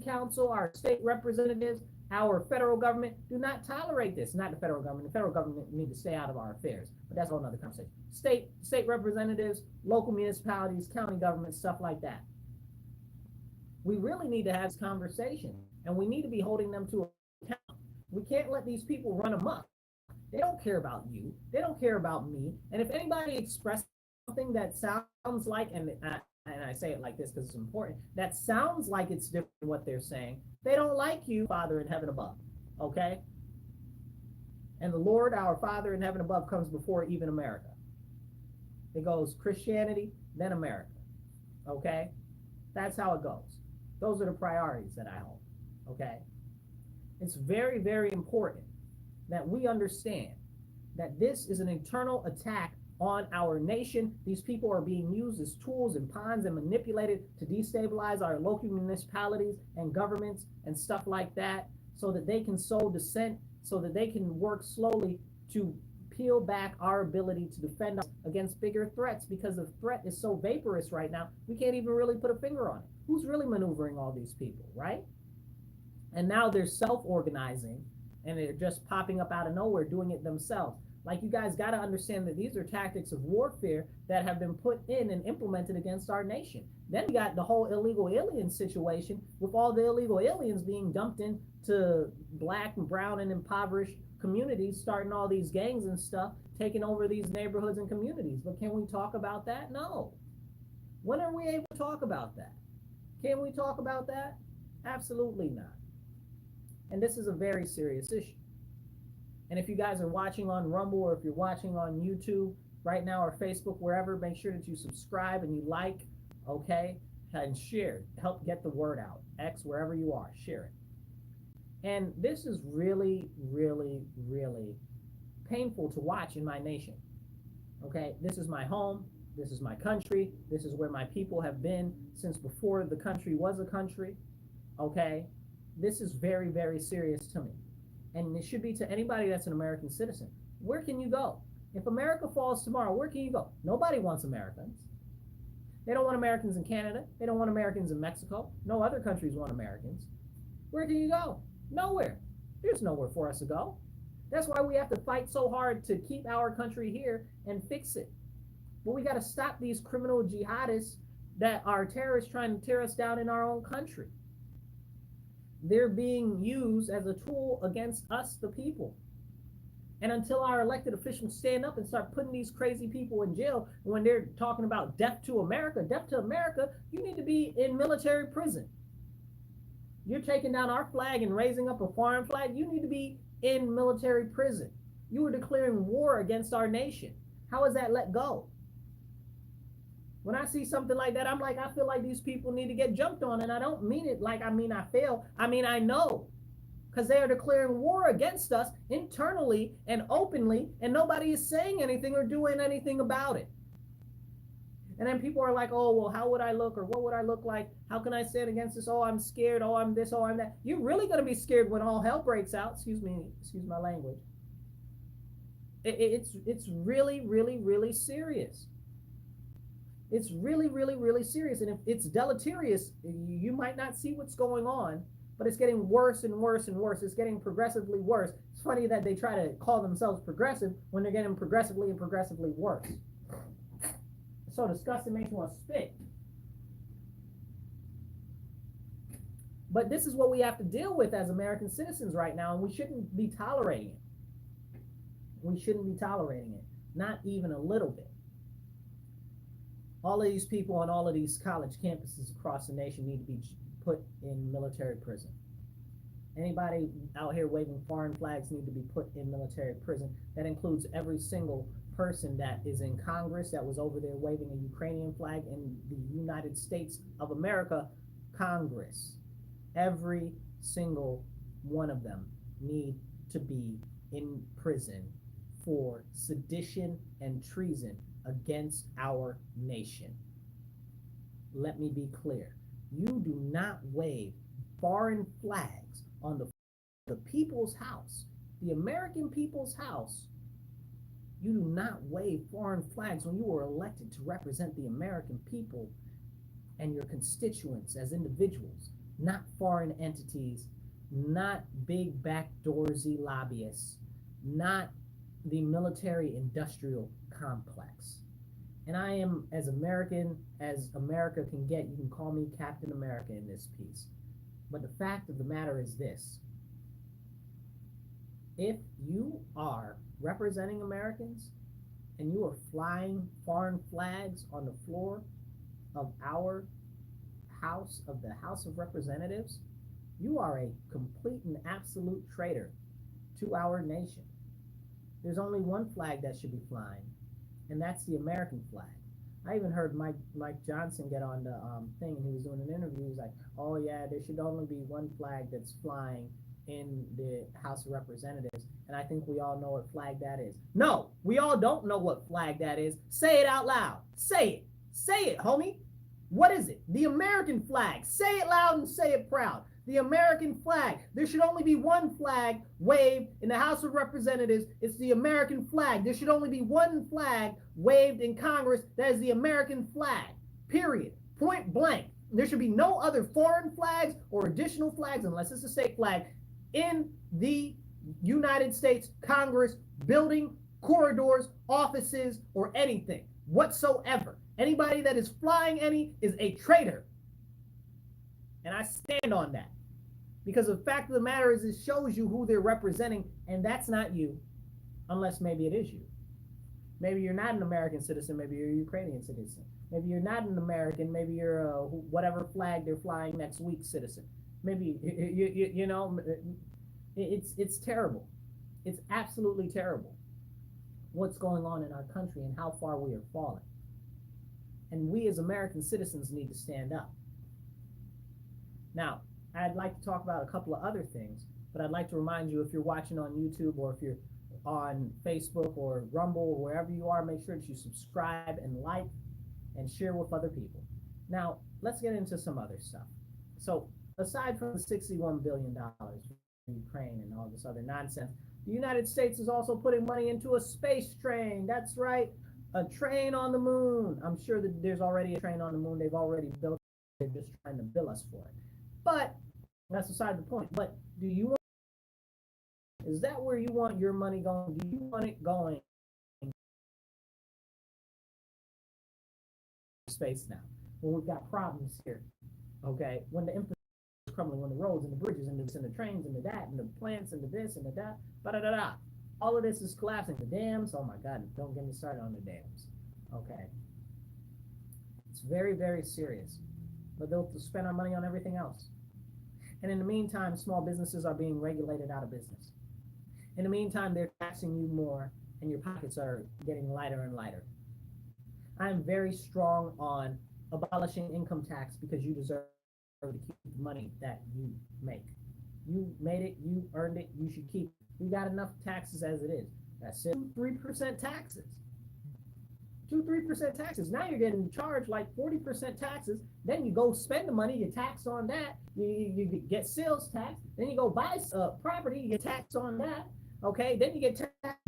council, our state representatives, our federal government do not tolerate this. Not the federal government. The federal government need to stay out of our affairs. But that's a whole other conversation. State representatives, local municipalities, county governments, stuff like that. We really need to have this conversation, and we need to be holding them to account. We can't let these people run amok. They don't care about you. They don't care about me. And if anybody expresses something that sounds like, and I say it like this because it's important, that sounds like it's different than what they're saying, they don't like you, Father in heaven above, okay? And the Lord, our Father in heaven above, comes before even America. It goes Christianity, then America, okay? That's how it goes. Those are the priorities that I hold, okay? It's very, very important that we understand that this is an internal attack on our nation. These people are being used as tools and pawns and manipulated to destabilize our local municipalities and governments and stuff like that, so that they can sow dissent, so that they can work slowly to peel back our ability to defend us against bigger threats, because the threat is so vaporous right now, we can't even really put a finger on it. Who's really maneuvering all these people, right? And now they're self-organizing, and they're just popping up out of nowhere, doing it themselves. Like, you guys got to understand that these are tactics of warfare that have been put in and implemented against our nation. Then we got the whole illegal alien situation, with all the illegal aliens being dumped into black and brown and impoverished communities, starting all these gangs and stuff, taking over these neighborhoods and communities. But can we talk about that? No. When are we able to talk about that? Can we talk about that? Absolutely not. And this is a very serious issue. And if you guys are watching on Rumble, or if you're watching on YouTube right now, or Facebook, wherever, make sure that you subscribe and you like, okay, and share. Help get the word out. X, wherever you are, share it. And this is really, really, really painful to watch in my nation. Okay, this is my home. This is my country. This is where my people have been since before the country was a country. Okay, this is very, very serious to me. And it should be to anybody that's an American citizen. Where can you go? If America falls tomorrow, where can you go? Nobody wants Americans. They don't want Americans in Canada. They don't want Americans in Mexico. No other countries want Americans. Where can you go? Nowhere. There's nowhere for us to go. That's why we have to fight so hard to keep our country here and fix it. But we got to stop these criminal jihadists that are terrorists trying to tear us down in our own country. They're being used as a tool against us, the people. And until our elected officials stand up and start putting these crazy people in jail, when they're talking about death to America, you need to be in military prison. You're taking down our flag and raising up a foreign flag, you need to be in military prison. You are declaring war against our nation. How is that let go? When I see something like that, I'm like, I feel like these people need to get jumped on. And I don't mean it like I mean I fail. I mean I know. Because they are declaring war against us internally and openly, and nobody is saying anything or doing anything about it. And then people are like, oh, well, how would I look, or what would I look like? How can I stand against this? Oh, I'm scared. Oh, I'm this. Oh, I'm that. You're really going to be scared when all hell breaks out. Excuse my language. It's really, really, really serious. It's really, really, really serious. And if it's deleterious, you might not see what's going on, but it's getting worse and worse and worse. It's getting progressively worse. It's funny that they try to call themselves progressive when they're getting progressively and progressively worse. It's so disgusting, makes you want to spit. But this is what we have to deal with as American citizens right now, and we shouldn't be tolerating it. We shouldn't be tolerating it, not even a little bit. All of these people on all of these college campuses across the nation need to be put in military prison. Anybody out here waving foreign flags need to be put in military prison. That includes every single person that is in Congress that was over there waving a Ukrainian flag in the United States of America Congress. Every single one of them need to be in prison for sedition and treason against our nation. Let me be clear. You do not wave foreign flags on the people's house, the American people's house. You do not wave foreign flags when you were elected to represent the American people and your constituents as individuals, not foreign entities, not big backdoorsy lobbyists, not the military industrial complex. And I am as American as America can get. You can call me Captain America in this piece. But the fact of the matter is this. If you are representing Americans and you are flying foreign flags on the floor of our house, of the House of Representatives, you are a complete and absolute traitor to our nation. There's only one flag that should be flying, and that's the American flag. I even heard Mike Johnson get on the thing, and he was doing an interview. He was like, oh yeah, there should only be one flag that's flying in the House of Representatives, and I think we all know what flag that is. No, we all don't know what flag that is. Say it out loud. Say it, homie. What is it? The American flag. Say it loud and say it proud. The American flag. There should only be one flag waved in the House of Representatives. It's the American flag. There should only be one flag waved in Congress. That is the American flag. Period. Point blank. There should be no other foreign flags or additional flags, unless it's a state flag, in the United States Congress building, corridors, offices, or anything whatsoever. Anybody that is flying any is a traitor. And I stand on that. Because the fact of the matter is, it shows you who they're representing, and that's not you, unless maybe it is you. Maybe you're not an American citizen, maybe you're a Ukrainian citizen. Maybe you're not an American, maybe you're a whatever flag they're flying next week citizen. Maybe, you know, it's terrible. It's absolutely terrible what's going on in our country and how far we are falling. And we as American citizens need to stand up. Now, I'd like to talk about a couple of other things, but I'd like to remind you, if you're watching on YouTube or if you're on Facebook or Rumble or wherever you are, make sure that you subscribe and like and share with other people. Now, let's get into some other stuff. So, aside from the $61 billion in Ukraine and all this other nonsense, the United States is also putting money into a space train. That's right, a train on the moon. I'm sure that there's already a train on the moon. They've already built it. They're just trying to bill us for it. But that's beside the point. But do you want, is that where you want your money going? Do you want it going space now? Well, we've got problems here. Okay, when the infrastructure is crumbling, when the roads and the bridges and the trains and the that and the plants and the this and the that, da-da-da-da. All of this is collapsing. The dams, oh my God, don't get me started on the dams. Okay. It's very, very serious. But they'll spend our money on everything else. And in the meantime, small businesses are being regulated out of business. In the meantime, they're taxing you more and your pockets are getting lighter and lighter. I'm very strong on abolishing income tax because you deserve to keep the money that you make. You made it, you earned it, you should keep it. We got enough taxes as it is. That's 3% taxes. 2-3% taxes. Now you're getting charged like 40% taxes. Then you go spend the money, you tax on that. You get sales tax. Then you go buy property, you get tax on that. Okay, then you get tax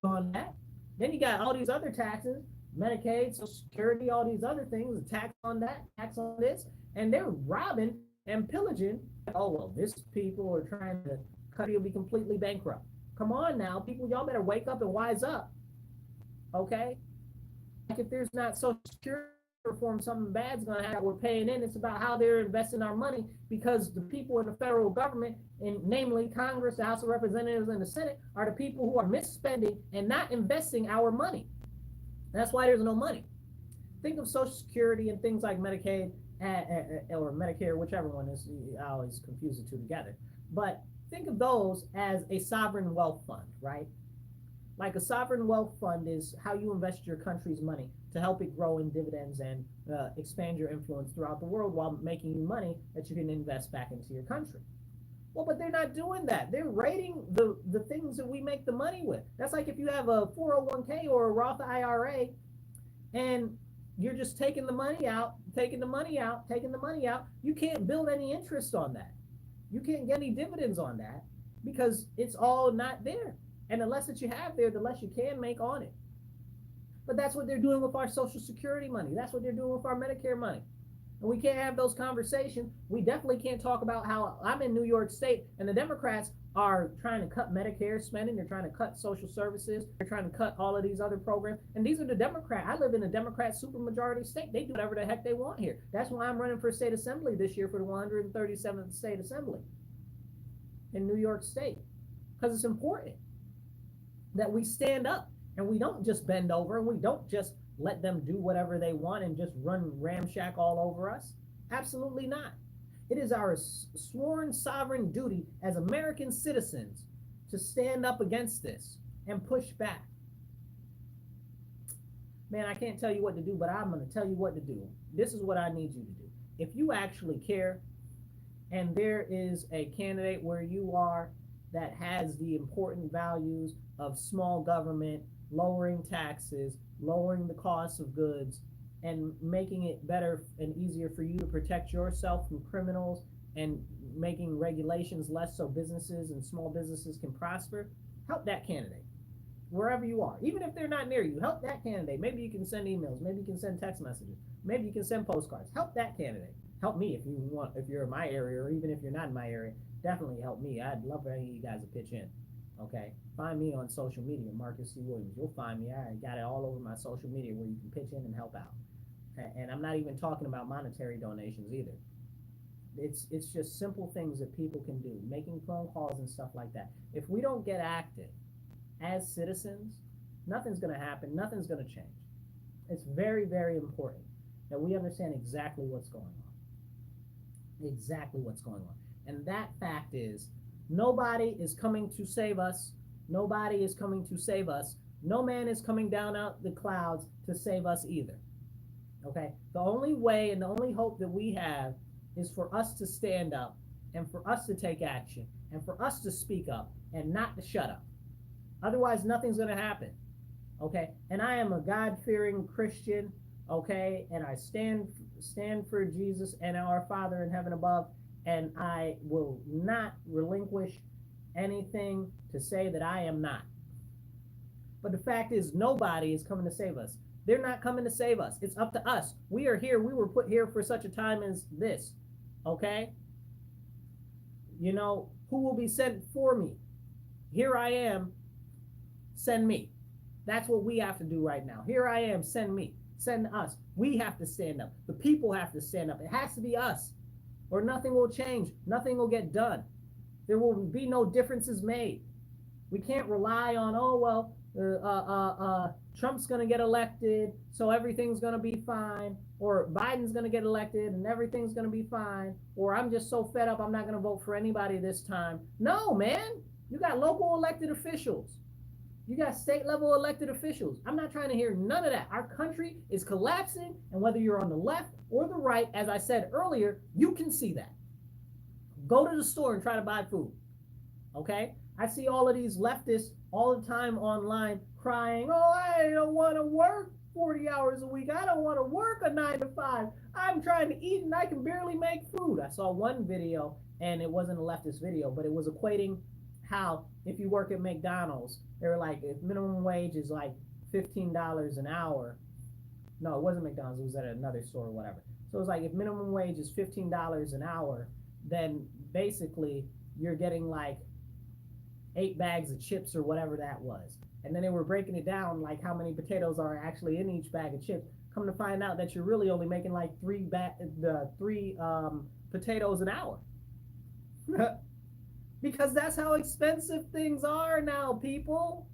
on that. Then you got all these other taxes, Medicaid, Social Security, all these other things, tax on that, tax on this, and they're robbing and pillaging. Oh well, this people are trying to cut you, be completely bankrupt. Come on now, people, y'all better wake up and wise up. Okay? Like if there's not Social Security reform, something bad's gonna happen. We're paying in. It's about how they're investing our money, because the people in the federal government, and namely Congress, the House of Representatives, and the Senate, are the people who are misspending and not investing our money. That's why there's no money. Think of Social Security and things like Medicaid or Medicare, whichever one is. I always confuse the two together. But think of those as a sovereign wealth fund, right? Like a sovereign wealth fund is how you invest your country's money to help it grow in dividends and expand your influence throughout the world while making you money that you can invest back into your country. Well, but they're not doing that. They're raiding the things that we make the money with. That's like if you have a 401k or a Roth IRA and you're just taking the money out, taking the money out, taking the money out. You can't build any interest on that. You can't get any dividends on that because it's all not there. And the less that you have there, the less you can make on it. But that's what they're doing with our Social Security money. That's what they're doing with our Medicare money. And we can't have those conversations. We definitely can't talk about how I'm in New York State and the Democrats are trying to cut Medicare spending. They're trying to cut social services. They're trying to cut all of these other programs. And these are the Democrats. I live in a Democrat supermajority state. They do whatever the heck they want here. That's why I'm running for state assembly this year for the 137th state assembly in New York State. Because it's important that we stand up and we don't just bend over and we don't just let them do whatever they want and just run ramshack all over us. Absolutely not. It is our sworn sovereign duty as American citizens to stand up against this and push back. Man, I can't tell you what to do, but I'm going to tell you what to do. This is what I need you to do. If you actually care and there is a candidate where you are that has the important values of small government, lowering taxes, lowering the cost of goods, and making it better and easier for you to protect yourself from criminals and making regulations less so businesses and small businesses can prosper, help that candidate wherever you are. Even if they're not near you, help that candidate. Maybe you can send emails, maybe you can send text messages, maybe you can send postcards. Help that candidate. Help me if you want, if you're in my area, or even if you're not in my area, definitely help me. I'd love for any of you guys to pitch in. Okay, find me on social media, Marcus C. Williams. You'll find me. I got it all over my social media where you can pitch in and help out. And I'm not even talking about monetary donations either. It's just simple things that people can do, making phone calls and stuff like that. If we don't get active as citizens, nothing's going to happen. Nothing's going to change. It's very, very important that we understand exactly what's going on. Exactly what's going on. And that fact is, nobody is coming to save us. Nobody is coming to save us. No man is coming down out the clouds to save us either. Okay? The only way and the only hope that we have is for us to stand up and for us to take action and for us to speak up and not to shut up. Otherwise, nothing's going to happen. Okay? And I am a God-fearing Christian, okay? And I stand for Jesus and our Father in heaven above, and I will not relinquish anything to say that I am not. But the fact is, nobody is coming to save us. They're not coming to save us. It's up to us. We are here. We were put here for such a time as this. Okay? You know, who will be sent for me? Here I am. Send me. That's what we have to do right now. Here I am. Send me. Send us. We have to stand up. The people have to stand up. It has to be us, or nothing will change. Nothing will get done. There will be no differences made. We can't rely on, oh, well, Trump's going to get elected, so everything's going to be fine, or Biden's going to get elected and everything's going to be fine, or I'm just so fed up I'm not going to vote for anybody this time. No, man. You got local elected officials. You got state level elected officials. I'm not trying to hear none of that. Our country is collapsing, and whether you're on the left or the right, as I said earlier, you can see that. Go to the store and try to buy food. Okay? I see all of these leftists all the time online crying, oh, I don't want to work 40 hours a week. I don't want to work a 9 to 5. I'm trying to eat and I can barely make food. I saw one video, and it wasn't a leftist video, but it was equating how if you work at McDonald's, they were like, if minimum wage is like $15 an hour. No, it wasn't McDonald's. It was at another store or whatever. So it was like, if minimum wage is $15 an hour, then basically you're getting like 8 bags of chips or whatever that was. And then they were breaking it down, like how many potatoes are actually in each bag of chips. Come to find out that you're really only making like three potatoes an hour. Because that's how expensive things are now, people.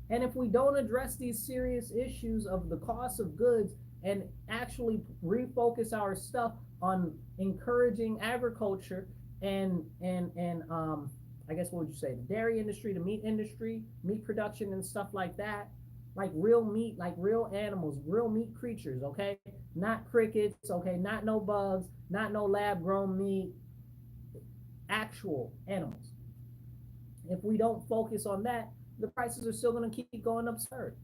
And if we don't address these serious issues of the cost of goods and actually refocus our stuff on encouraging agriculture and I guess, what would you say, the dairy industry, the meat industry, meat production and stuff like that, like real meat, like real animals, real meat creatures, okay? Not crickets, okay? Not no bugs, not no lab-grown meat, actual animals. If we don't focus on that, the prices are still going to keep going absurd.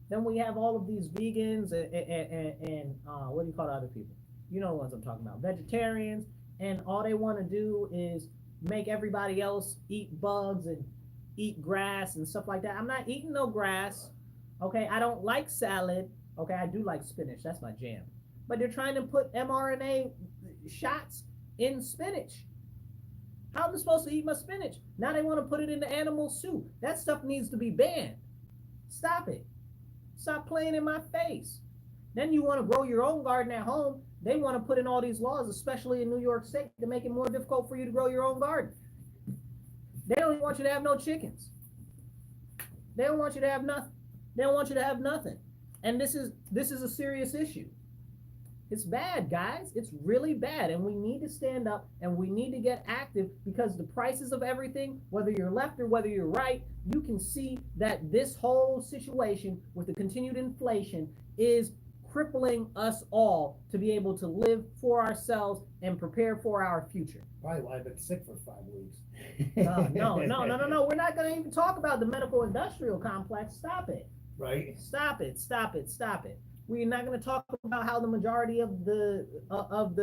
Then we have all of these vegans and what do you call the other people? You know the ones I'm talking about, vegetarians, and all they want to do is make everybody else eat bugs and eat grass and stuff like that. I'm not eating no grass, okay? I don't like salad, okay? I do like spinach, that's my jam. But they're trying to put mRNA shots in spinach. How am I supposed to eat my spinach? Now they want to put it in the animal soup. That stuff needs to be banned. Stop it. Stop playing in my face. Then you want to grow your own garden at home. They want to put in all these laws, especially in New York State, to make it more difficult for you to grow your own garden. They don't even want you to have no chickens. They don't want you to have nothing. They don't want you to have nothing. And this is a serious issue. It's bad, guys. It's really bad. And we need to stand up and we need to get active, because the prices of everything, whether you're left or whether you're right, you can see that this whole situation with the continued inflation is crippling us all to be able to live for ourselves and prepare for our future. Probably why I've been sick for 5 weeks. No. We're not going to even talk about the medical industrial complex. Stop it. Right? Stop it. We're not going to talk about how the majority of the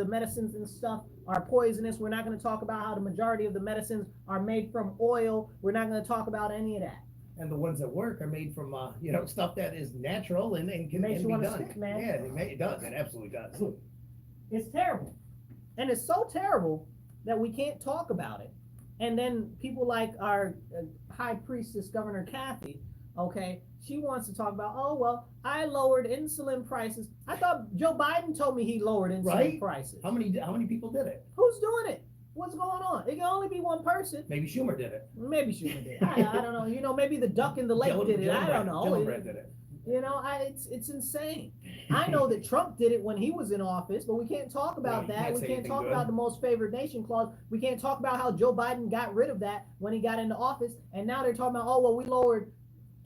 medicines and stuff are poisonous. We're not going to talk about how the majority of the medicines are made from oil. We're not going to talk about any of that. And the ones that work are made from, stuff that is natural and can Makes you be wanna done. stick, man. Yeah, it does. It absolutely does. It's terrible. And it's so terrible that we can't talk about it. And then people like our high priestess, Governor Kathy, okay, she wants to talk about, oh, well, I lowered insulin prices. I thought Joe Biden told me he lowered insulin prices. How many people did it? Who's doing it? What's going on? It can only be one person. Maybe Schumer did it. Maybe Schumer did it. I don't know. Maybe the duck in the lake did it. I don't know. Gillibrand did it. It's insane. I know that Trump did it when he was in office, but we can't talk about that. We can't talk about the most favored nation clause. We can't talk about how Joe Biden got rid of that when he got into office. And now they're talking about, oh, well, we lowered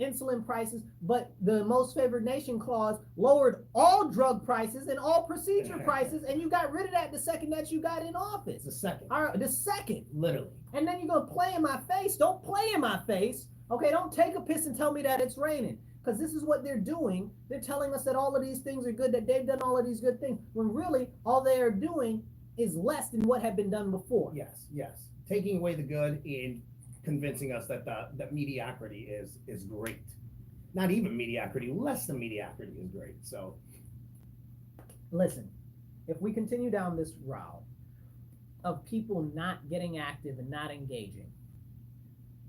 insulin prices, but the most favored nation clause lowered all drug prices and all procedure prices, and you got rid of that the second that you got in office. The second. The second. Literally. And then you're going to play in my face. Don't play in my face. Okay, don't take a piss and tell me that it's raining. Because this is what they're doing. They're telling us that all of these things are good, that they've done all of these good things, when really all they are doing is less than what had been done before. Yes. Taking away the good and convincing us that that mediocrity is great. Not even mediocrity, less than mediocrity is great. So listen, if we continue down this route of people not getting active and not engaging,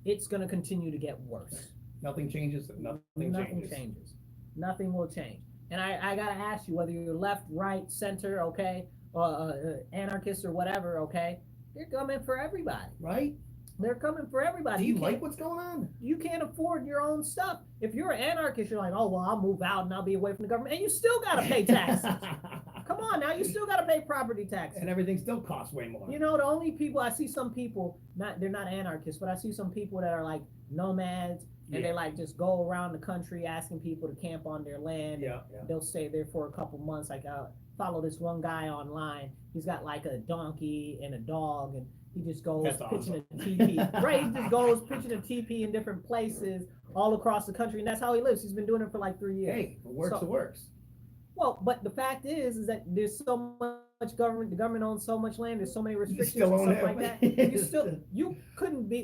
it's going to continue to get worse. Nothing changes. Nothing changes. Nothing will change. And I got to ask you, whether you're left, right, center, okay, anarchist or whatever, okay, they're coming for everybody. Right? They're coming for everybody. Do you like what's going on? You can't afford your own stuff. If you're an anarchist, you're like, oh, well, I'll move out and I'll be away from the government. And you still got to pay taxes. Come on now, you still got to pay property taxes. And everything still costs way more. The only people, I see some people, they're not anarchists, but I see some people that are like nomads, and they like just go around the country asking people to camp on their land. Yeah. They'll stay there for a couple months. Like I follow this one guy online. He's got like a donkey and a dog, and he just goes pitching a teepee. Right, he just goes pitching a teepee in different places all across the country, and that's how he lives. He's been doing it for like 3 years. Hey, it works. Well, but the fact is that there's so much government. The government owns so much land. There's so many restrictions and stuff like that.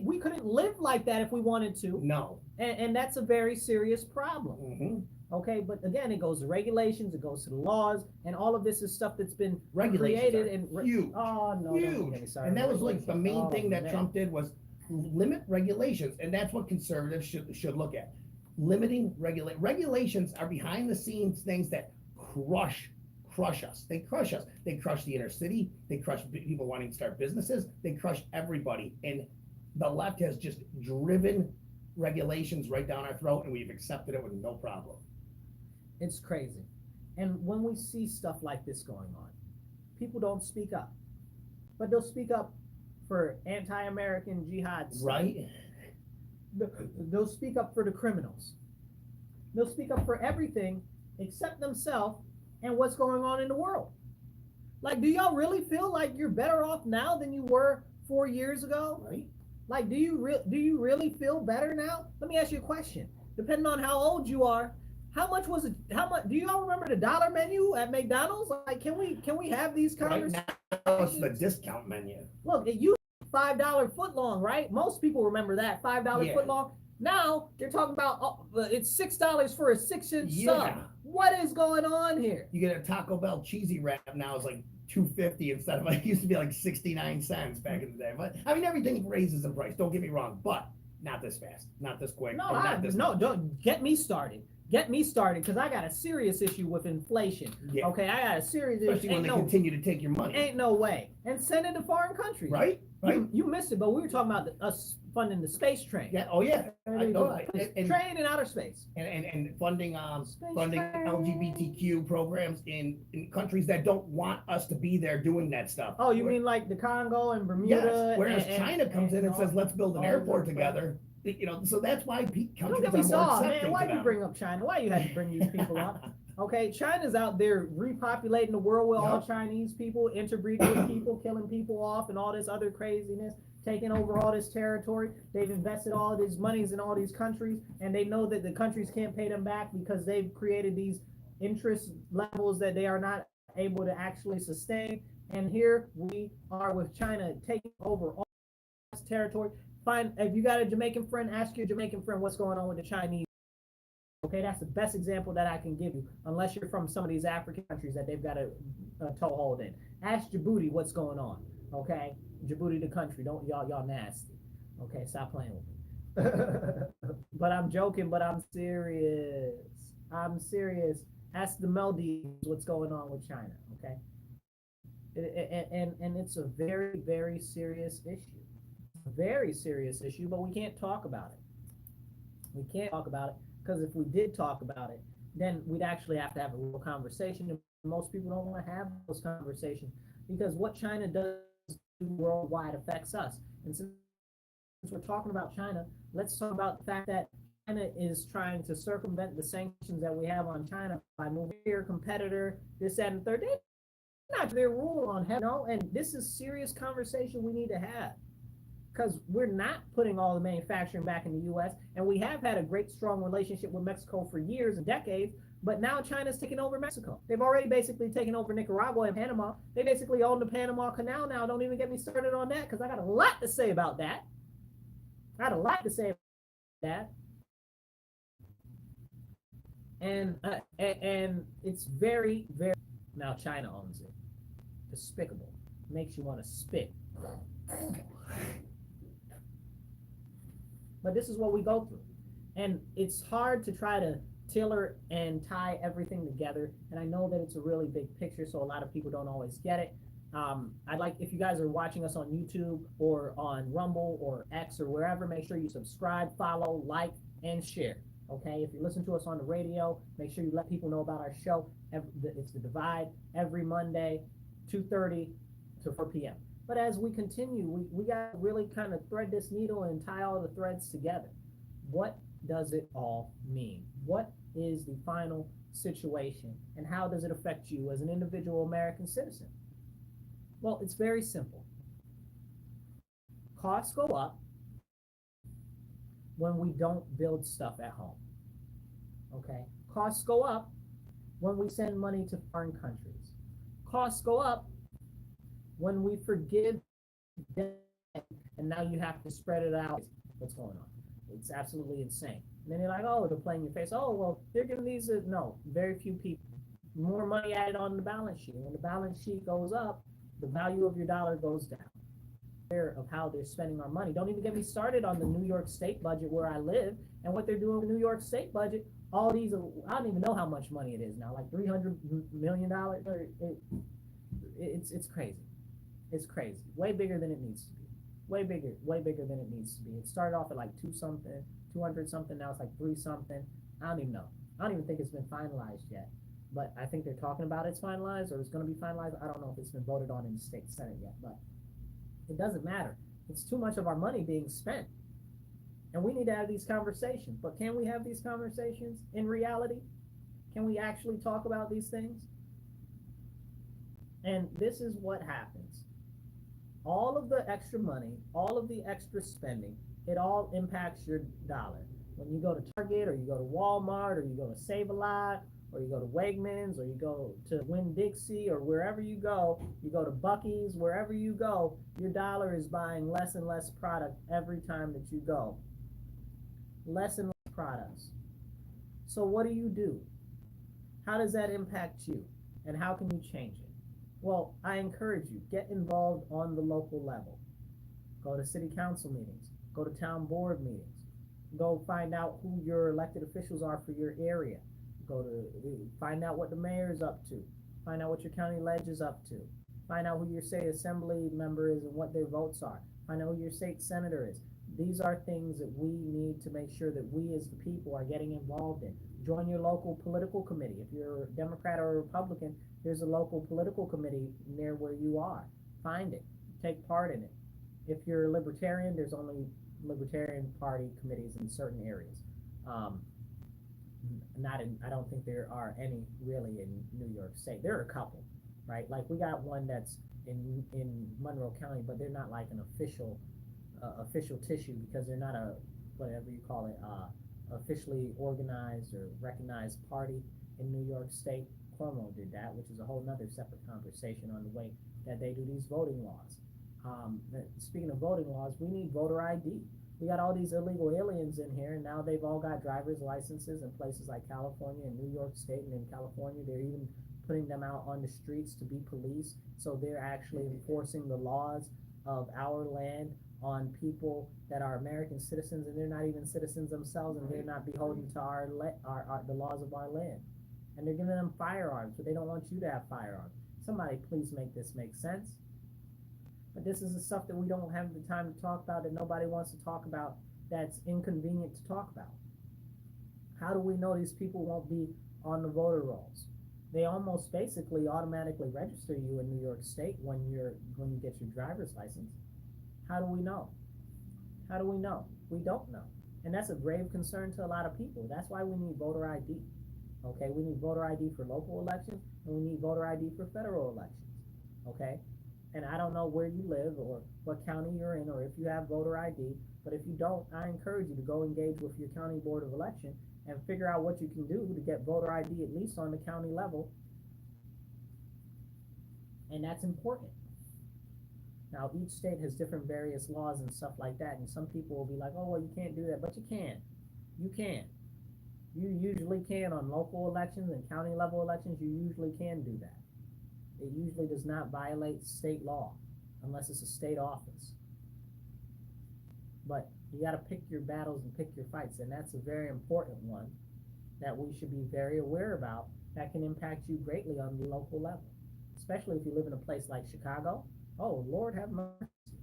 We couldn't live like that if we wanted to. No. And that's a very serious problem. Mm-hmm. Okay, but again, it goes to regulations, it goes to the laws, and all of this is stuff that's been created and huge. Oh no, huge. And that was like the main thing that Trump did was limit regulations, and that's what conservatives should look at. Limiting regulations are behind the scenes things that crush us. They crush us. They crush the inner city. They crush people wanting to start businesses. They crush everybody. And the left has just driven regulations right down our throat, and we've accepted it with no problem. It's crazy. And when we see stuff like this going on, people don't speak up. But they'll speak up for anti-American jihad stuff. Right? They'll speak up for the criminals. They'll speak up for everything except themselves and what's going on in the world. Like, do y'all really feel like you're better off now than you were 4 years ago? Right. Like, do you really feel better now? Let me ask you a question. Depending on how old you are, how much do y'all remember the dollar menu at McDonald's? Like, can we have these conversations? Right now it's the discount menu. Look, it used to be $5 foot long, right? Most people remember that, $5 foot long. Now they're talking about it's $6 for a 6-inch sub. What is going on here? You get a Taco Bell cheesy wrap now is like $2.50 instead of it used to be like 69 cents back in the day. But I mean, everything raises in price. Don't get me wrong, but not this fast, not this quick. Don't get me started. Get me started, because I got a serious issue with inflation. Yeah. Okay, I got a serious issue. Especially when they continue to take your money. Ain't no way. And send it to foreign countries. Right. You missed it, but we were talking about us funding the space train. Yeah. Oh yeah. I know. Train in outer space. And funding LGBTQ programs in countries that don't want us to be there doing that stuff. Oh, you mean like the Congo and Bermuda? Yes. Whereas China comes in and says, let's build an airport together. So that's why countries are more accepting. Man, why you bring up China? Why you had to bring these people up? Okay, China's out there repopulating the world with all Chinese people, interbreeding with people, killing people off, and all this other craziness, taking over all this territory. They've invested all of these monies in all these countries, and they know that the countries can't pay them back because they've created these interest levels that they are not able to actually sustain. And here we are with China taking over all this territory. Find, if you got a Jamaican friend, ask your Jamaican friend what's going on with the Chinese. Okay, that's the best example that I can give you, unless you're from some of these African countries that they've got a toehold in. Ask Djibouti what's going on. Okay, Djibouti the country. Don't y'all nasty. Okay, stop playing with me. But I'm joking. But I'm serious. I'm serious. Ask the Maldives what's going on with China. Okay, and it's a very, very serious issue. Very serious issue, but we can't talk about it. We can't talk about it because if we did talk about it, then we'd actually have to have a real conversation. And most people don't want to have those conversations because what China does worldwide affects us. And since we're talking about China, let's talk about the fact that China is trying to circumvent the sanctions that we have on China by moving your competitor, this, that, and the third. They're not their rule on heaven, no. And this is serious conversation we need to have. Because we're not putting all the manufacturing back in the U.S. and we have had a great, strong relationship with Mexico for years and decades, but now China's taking over Mexico. They've already basically taken over Nicaragua and Panama. They basically own the Panama Canal now. Don't even get me started on that because I got a lot to say about that. I got a lot to say about that. And it's very, very, now China owns it. Despicable. Makes you want to spit. But this is what we go through. And it's hard to try to tailor and tie everything together. And I know that it's a really big picture, so a lot of people don't always get it. I'd like, if you guys are watching us on YouTube or on Rumble or X or wherever, make sure you subscribe, follow, like, and share. Okay, if you listen to us on the radio, make sure you let people know about our show. It's The Divide every Monday, 2:30 to 4 p.m. But as we continue, we got to really kind of thread this needle and tie all the threads together. What does it all mean? What is the final situation and how does it affect you as an individual American citizen? Well, it's very simple. Costs go up when we don't build stuff at home. Okay? Costs go up when we send money to foreign countries. Costs go up when we forgive debt and now you have to spread it out. What's going on? It's absolutely insane. And then you're like, oh, they're playing your face. Oh, well, they're giving these. No, very few people. More money added on the balance sheet. When the balance sheet goes up, the value of your dollar goes down. Of how they're spending our money. Don't even get me started on the New York State budget where I live and what they're doing with the New York State budget. All these, I don't even know how much money it is now, like $300 million. It's crazy. It's crazy. Way bigger than it needs to be. Way bigger than it needs to be. It started off at like 200 something, now it's like 3 something. I don't even know. I don't even think it's been finalized yet. But I think they're talking about it's finalized or it's going to be finalized. I don't know if it's been voted on in the state Senate yet, but it doesn't matter. It's too much of our money being spent. And we need to have these conversations. But can we have these conversations in reality? Can we actually talk about these things? And this is what happens. All of the extra money, all of the extra spending, it all impacts your dollar. When you go to Target or you go to Walmart or you go to Save-A-Lot or you go to Wegmans or you go to Winn-Dixie or wherever you go to Buc-ee's, wherever you go, your dollar is buying less and less product every time that you go. Less and less products. So what do? How does that impact you? And how can you change it? Well, I encourage you, get involved on the local level. Go to city council meetings, go to town board meetings, go find out who your elected officials are for your area. Find out what the mayor's up to, find out what your county ledge is up to, find out who your state assembly member is and what their votes are, find out who your state senator is. These are things that we need to make sure that we as the people are getting involved in. Join your local political committee. If you're a Democrat or a Republican, there's a local political committee near where you are. Find it. Take part in it. If you're a libertarian, there's only Libertarian Party committees in certain areas. I don't think there are any really in New York State. There are a couple, right? Like we got one that's in Monroe County, but they're not like an official tissue because they're not a, whatever you call it, officially organized or recognized party. in New York State, Cuomo did that, which is a whole nother separate conversation on the way that they do these voting laws. Speaking of voting laws, we need voter ID. We got all these illegal aliens in here, and now they've all got driver's licenses in places like California and New York State, and in California, they're even putting them out on the streets to be police. So they're actually enforcing the laws of our land on people that are American citizens, and they're not even citizens themselves, and they're not beholden to the laws of our land. And they're giving them firearms, but they don't want you to have firearms. Somebody please make this make sense. But this is the stuff that we don't have the time to talk about, that nobody wants to talk about, that's inconvenient to talk about. How do we know these people won't be on the voter rolls? They almost basically automatically register you in New York State when you get your driver's license. How do we know? How do we know? We don't know. And that's a grave concern to a lot of people. That's why we need voter ID. Okay, we need voter ID for local elections, and we need voter ID for federal elections. Okay? And I don't know where you live or what county you're in, or if you have voter ID, but if you don't, I encourage you to go engage with your county board of election and figure out what you can do to get voter ID at least on the county level. And that's important. Now, each state has different various laws and stuff like that, and some people will be like, oh, well, you can't do that, but you can. You can. You usually can on local elections and county level elections, you usually can do that. It usually does not violate state law unless it's a state office. But you got to pick your battles and pick your fights, and that's a very important one that we should be very aware about, that can impact you greatly on the local level, especially if you live in a place like Chicago. Oh, Lord have mercy.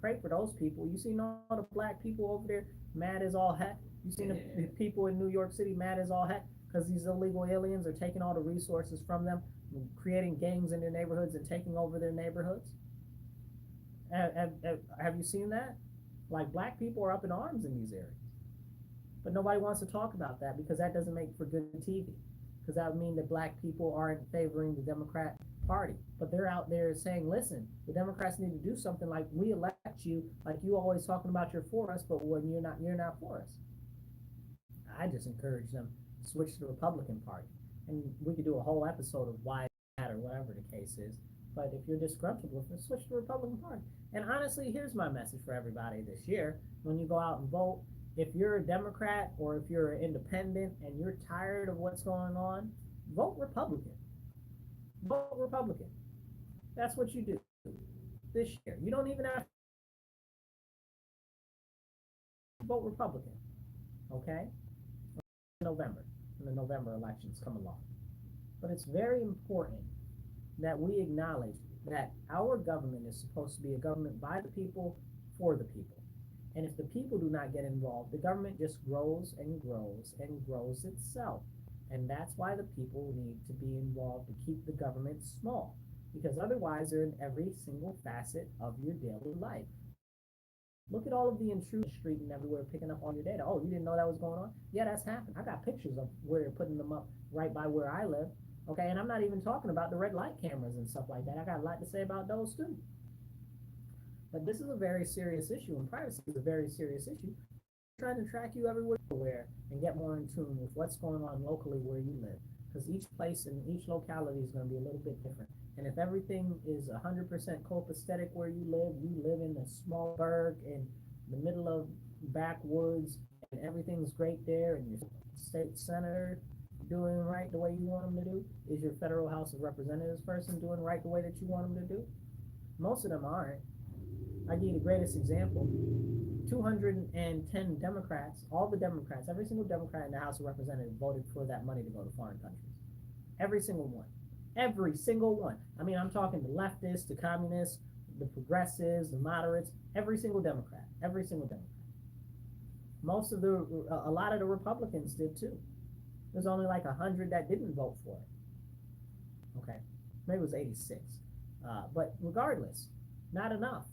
Pray for those people. You seen all the black people over there mad as all heck? You seen the people in New York City mad as all heck because these illegal aliens are taking all the resources from them, creating gangs in their neighborhoods and taking over their neighborhoods? Have you seen that? Like, black people are up in arms in these areas. But nobody wants to talk about that because that doesn't make for good TV. Because that would mean that black people aren't favoring the Democrat Party. But they're out there saying, listen, the Democrats need to do something, like we elect you, like you always talking about you're for us, but when you're not for us. I just encourage them to switch to the Republican Party. And we could do a whole episode of why that, or whatever the case is. But if you're disgruntled with it, switch to the Republican Party. And honestly, here's my message for everybody this year. When you go out and vote, if you're a Democrat or if you're an independent and you're tired of what's going on, vote Republican. Vote Republican. That's what you do this year. You don't even have to vote Republican. Okay? November, when the November elections come along. But it's very important that we acknowledge that our government is supposed to be a government by the people, for the people. And if the people do not get involved, the government just grows and grows and grows itself. And that's why the people need to be involved to keep the government small. Because otherwise they're in every single facet of your daily life. Look at all of the intrusion on the street and everywhere picking up all your data. Oh, you didn't know that was going on? Yeah, that's happened. I got pictures of where they're putting them up right by where I live. Okay, and I'm not even talking about the red light cameras and stuff like that. I got a lot to say about those too. But this is a very serious issue, and privacy is a very serious issue. We're trying to track you everywhere and get more in tune with what's going on locally where you live. Because each place and each locality is going to be a little bit different. And if everything is 100% copacetic where you live in a small burg in the middle of backwoods, and everything's great there, and your state senator doing right the way you want them to do, is your federal House of Representatives person doing right the way that you want them to do? Most of them aren't. I give you the greatest example. 210 Democrats, all the Democrats, every single Democrat in the House of Representatives voted for that money to go to foreign countries. Every single one. Every single one. I mean, I'm talking the leftists, the communists, the progressives, the moderates, every single Democrat. Every single Democrat. A lot of the Republicans did too. There's only like 100 that didn't vote for it. Okay, maybe it was 86. But regardless, not enough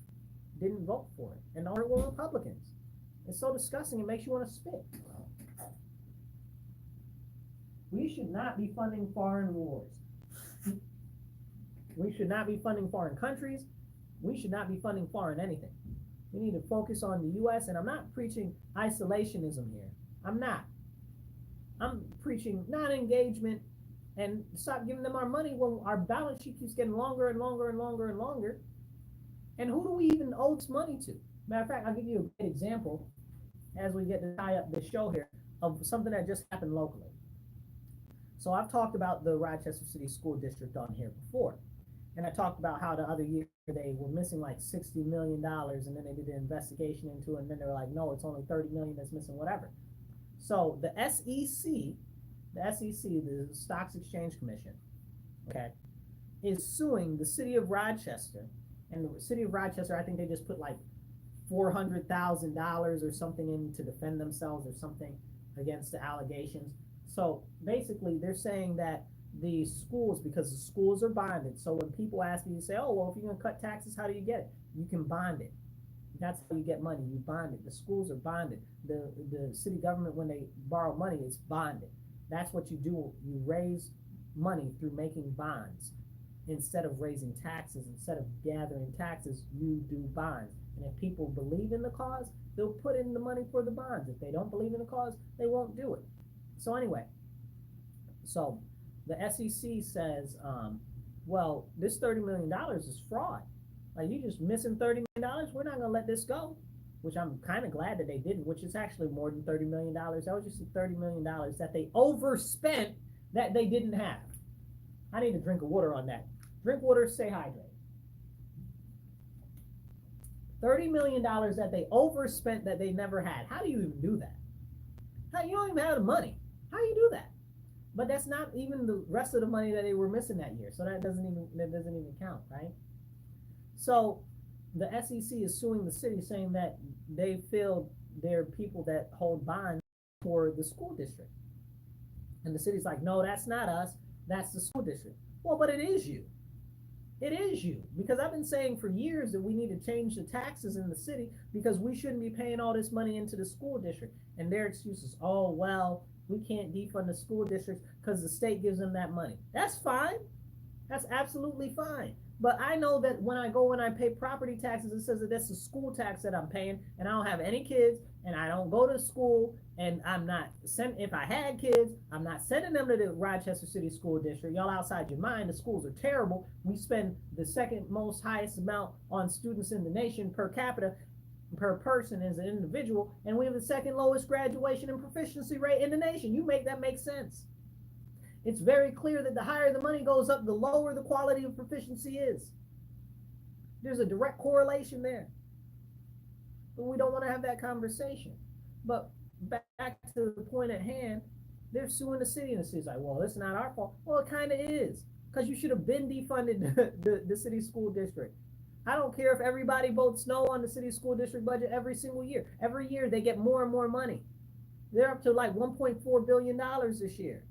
didn't vote for it. And all were Republicans. It's so disgusting, it makes you want to spit. We should not be funding foreign wars. We should not be funding foreign countries. We should not be funding foreign anything. We need to focus on the U.S., and I'm not preaching isolationism here. I'm not. I'm preaching non-engagement and stop giving them our money when our balance sheet keeps getting longer and longer and longer and longer. And who do we even owe this money to? Matter of fact, I'll give you a great example as we get to tie up the show here of something that just happened locally. So I've talked about the Rochester City School District on here before. And I talked about how the other year they were missing like $60 million, and then they did an investigation into it, and then they were like, no, it's only 30 million that's missing, whatever. So the SEC, the Stocks Exchange Commission, okay, is suing the city of Rochester. And the city of Rochester, I think they just put like $400,000 or something in to defend themselves or something against the allegations. So basically, they're saying that the schools, because the schools are bonded, so when people ask you, you say, oh, well, if you're going to cut taxes, how do you get it? You can bond it. That's how you get money. You bond it. The schools are bonded. The city government, when they borrow money, is bonded. That's what you do. You raise money through making bonds. Instead of raising taxes, instead of gathering taxes, you do bonds. And if people believe in the cause, they'll put in the money for the bonds. If they don't believe in the cause, they won't do it. So anyway, so the SEC says, well, this $30 million is fraud. Like, you just missing $30 million. We're not going to let this go, which I'm kind of glad that they didn't, which is actually more than $30 million. That was just $30 million that they overspent that they didn't have. I need a drink of water on that. Drink water, stay hydrated. $30 million that they overspent that they never had. How do you even do that? How, you don't even have the money. How do you do that? But that's not even the rest of the money that they were missing that year. So that doesn't even count, right? So the SEC is suing the city, saying that they feel they're people that hold bonds for the school district. And the city's like, no, that's not us. That's the school district. Well, but it is you. It is you. Because I've been saying for years that we need to change the taxes in the city because we shouldn't be paying all this money into the school district. And their excuse is, oh, well, we can't defund the school districts because the state gives them that money. That's fine. That's absolutely fine. But I know that when I go and I pay property taxes, it says that that's the school tax that I'm paying, and I don't have any kids, and I don't go to school, and I'm not if I had kids, I'm not sending them to the Rochester City School District. Y'all outside your mind. The schools are terrible. We spend the second most highest amount on students in the nation per capita, per person as an individual, and we have the second lowest graduation and proficiency rate in the nation. You make that make sense. It's very clear that the higher the money goes up, the lower the quality of proficiency is. There's a direct correlation there. But we don't want to have that conversation. But back to the point at hand, they're suing the city, and the city's like, well, it's not our fault. Well, it kind of is, because you should have been defunded the city school district. I don't care if everybody votes no on the city school district budget every single year. Every year they get more and more money. They're up to like $1.4 billion this year.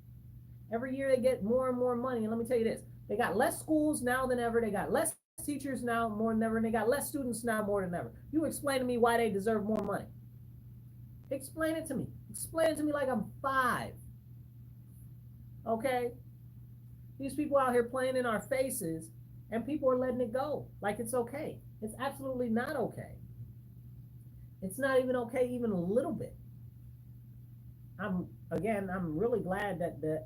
Every year they get more and more money. And let me tell you this, they got less schools now than ever. They got less teachers now more than ever. And they got less students now more than ever. You explain to me why they deserve more money. Explain it to me. Explain it to me like I'm 5. Okay? These people out here playing in our faces, and people are letting it go like it's okay. It's absolutely not okay. It's not even okay even a little bit. I'm really glad that the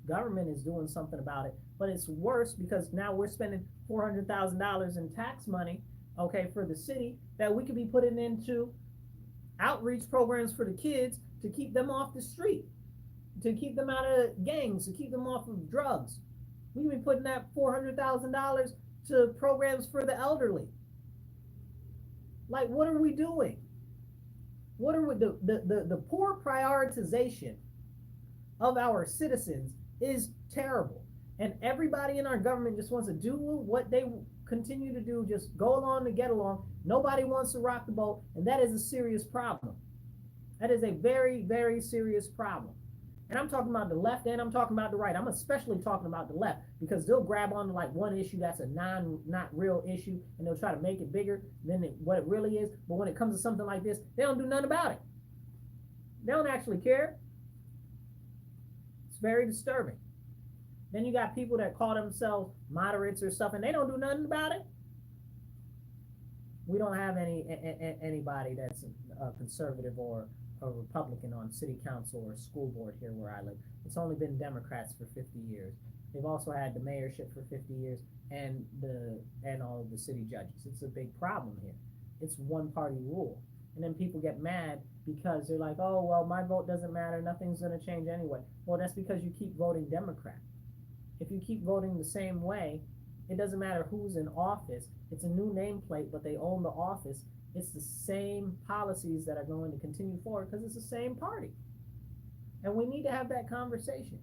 government is doing something about it, but it's worse because now we're spending $400,000 in tax money, okay, for the city that we could be putting into outreach programs for the kids to keep them off the street, to keep them out of gangs, to keep them off of drugs. We could be putting that $400,000 to programs for the elderly. Like, what are we doing? What are we the poor prioritization of our citizens is terrible. And everybody in our government just wants to do what they continue to do, just go along to get along. Nobody wants to rock the boat, and that is a serious problem. That is a very, very serious problem. And I'm talking about the left and I'm talking about the right. I'm especially talking about the left because they'll grab onto like one issue that's a not real issue, and they'll try to make it bigger than what it really is. But when it comes to something like this, they don't do nothing about it. They don't actually care. It's very disturbing. Then you got people that call themselves moderates or stuff, and they don't do nothing about it. We don't have anybody that's conservative or a Republican on city council or school board here where I live. It's only been Democrats for 50 years. They've also had the mayorship for 50 years and all of the city judges. It's a big problem here. It's one party rule. And then people get mad because they're like, oh, well, my vote doesn't matter. Nothing's going to change anyway. Well, that's because you keep voting Democrat. If you keep voting the same way, it doesn't matter who's in office. It's a new nameplate, but they own the office. It's the same policies that are going to continue forward because it's the same party. And we need to have that conversation.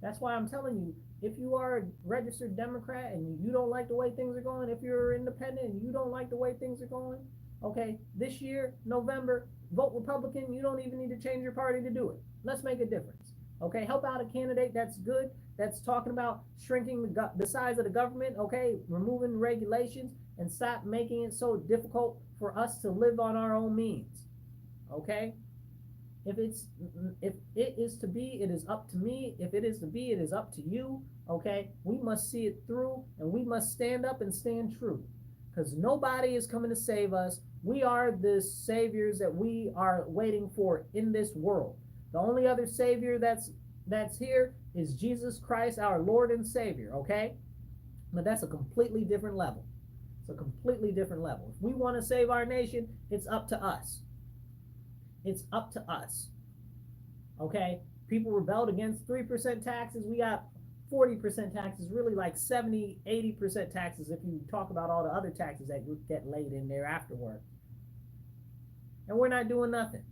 That's why I'm telling you, if you are a registered Democrat and you don't like the way things are going, if you're independent and you don't like the way things are going, okay, this year, November, vote Republican. You don't even need to change your party to do it. Let's make a difference. Okay, help out a candidate that's good, that's talking about shrinking the size of the government, okay, removing regulations, and stop making it so difficult for us to live on our own means. Okay? If it is to be, it is up to me. If it is to be, it is up to you. Okay? We must see it through, and we must stand up and stand true. Because nobody is coming to save us. We are the saviors that we are waiting for in this world. The only other savior that's here is Jesus Christ, our Lord and Savior, okay? But that's a completely different level. It's a completely different level. If we want to save our nation, it's up to us. It's up to us. Okay? People rebelled against 3% taxes. We got 40% taxes, really like 70, 80% taxes if you talk about all the other taxes that get laid in there afterward. And we're not doing nothing.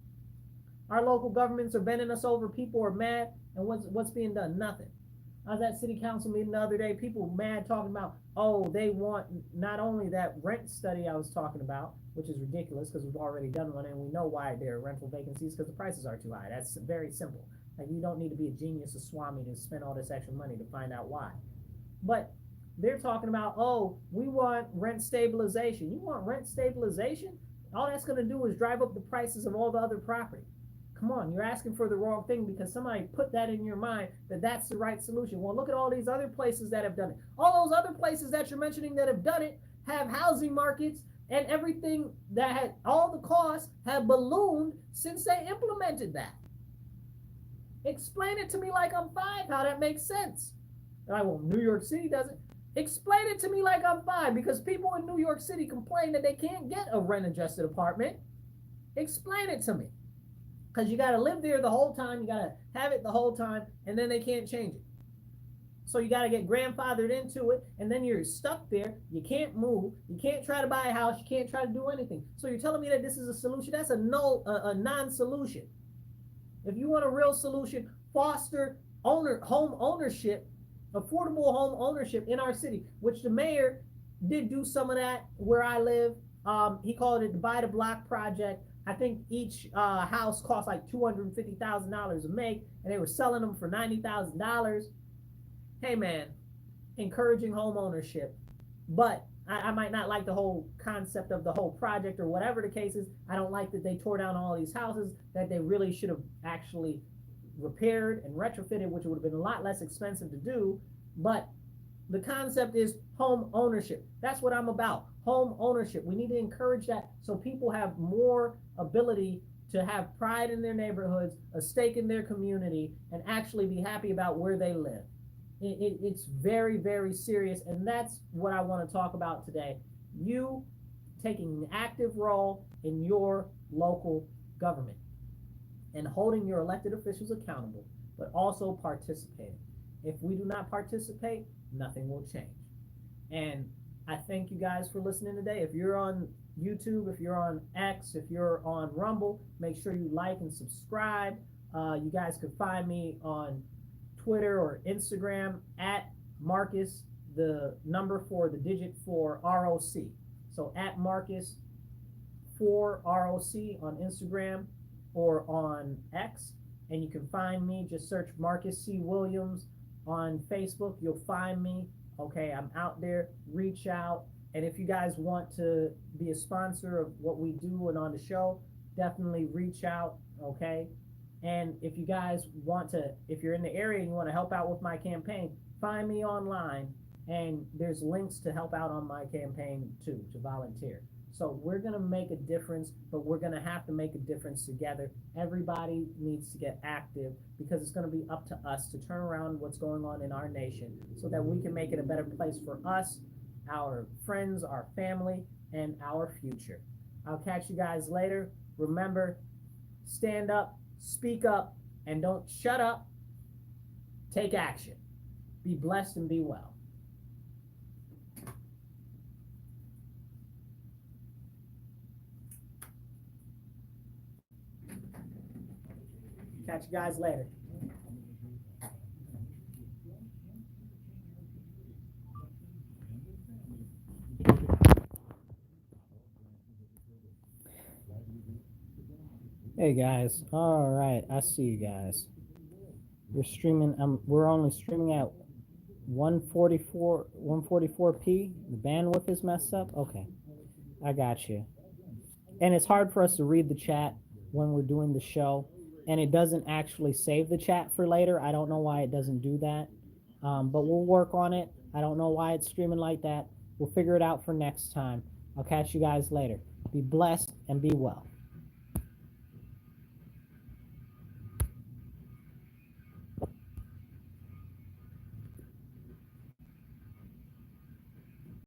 Our local governments are bending us over. People are mad. And what's being done? Nothing. I was at city council meeting the other day. People mad talking about, oh, they want not only that rent study I was talking about, which is ridiculous because we've already done one and we know why there are rental vacancies because the prices are too high. That's very simple. Like, you don't need to be a genius or Swami to spend all this extra money to find out why. But they're talking about, oh, we want rent stabilization. You want rent stabilization? All that's going to do is drive up the prices of all the other property. Come on, you're asking for the wrong thing because somebody put that in your mind that that's the right solution. Well, look at all these other places that have done it. All those other places that you're mentioning that have done it have housing markets and everything that had, all the costs have ballooned since they implemented that. Explain it to me like I'm five, how that makes sense. And I will, New York City doesn't. Explain it to me like I'm five, because people in New York City complain that they can't get a rent-adjusted apartment. Explain it to me. Because you got to live there the whole time, you got to have it the whole time, and then they can't change it. So you got to get grandfathered into it, and then you're stuck there. You can't move. You can't try to buy a house. You can't try to do anything. So you're telling me that this is a solution? That's a non-solution. If you want a real solution, foster home ownership, affordable home ownership in our city, which the mayor did do some of that where I live. He called it the Buy the Block project. I think each house cost like $250,000 to make, and they were selling them for $90,000. Hey man, encouraging home ownership, but I might not like the whole concept of the whole project or whatever the case is. I don't like that they tore down all these houses that they really should have actually repaired and retrofitted, which would have been a lot less expensive to do. But the concept is home ownership. That's what I'm about. Home ownership. We need to encourage that so people have more ability to have pride in their neighborhoods, a stake in their community, and actually be happy about where they live. It's very, very serious, and that's what I want to talk about today. You taking an active role in your local government and holding your elected officials accountable, but also participating. If we do not participate, nothing will change. And I thank you guys for listening today. If you're on YouTube, if you're on X, if you're on Rumble, make sure you like and subscribe. You guys can find me on Twitter or Instagram at Marcus, the number for the digit for ROC. So at Marcus for ROC on Instagram or on X. And you can find me, just search Marcus C. Williams on Facebook. You'll find me. Okay, I'm out there. Reach out. And if you guys want to be a sponsor of what we do and on the show, definitely reach out. Okay. And if you guys want to, if you're in the area and you want to help out with my campaign, find me online, and there's links to help out on my campaign too, to volunteer. So we're going to make a difference, but we're going to have to make a difference together. Everybody needs to get active because it's going to be up to us to turn around what's going on in our nation so that we can make it a better place for us, our friends, our family, and our future. I'll catch you guys later. Remember, stand up, speak up, and don't shut up. Take action. Be blessed and be well. Catch you guys later. Hey guys, all right, I see you guys. We're streaming. We're only streaming at 144p. The bandwidth is messed up. Okay, I got you. And it's hard for us to read the chat when we're doing the show, and it doesn't actually save the chat for later. I don't know why it doesn't do that, but we'll work on it. I don't know why it's streaming like that. We'll figure it out for next time. I'll catch you guys later. Be blessed and be well.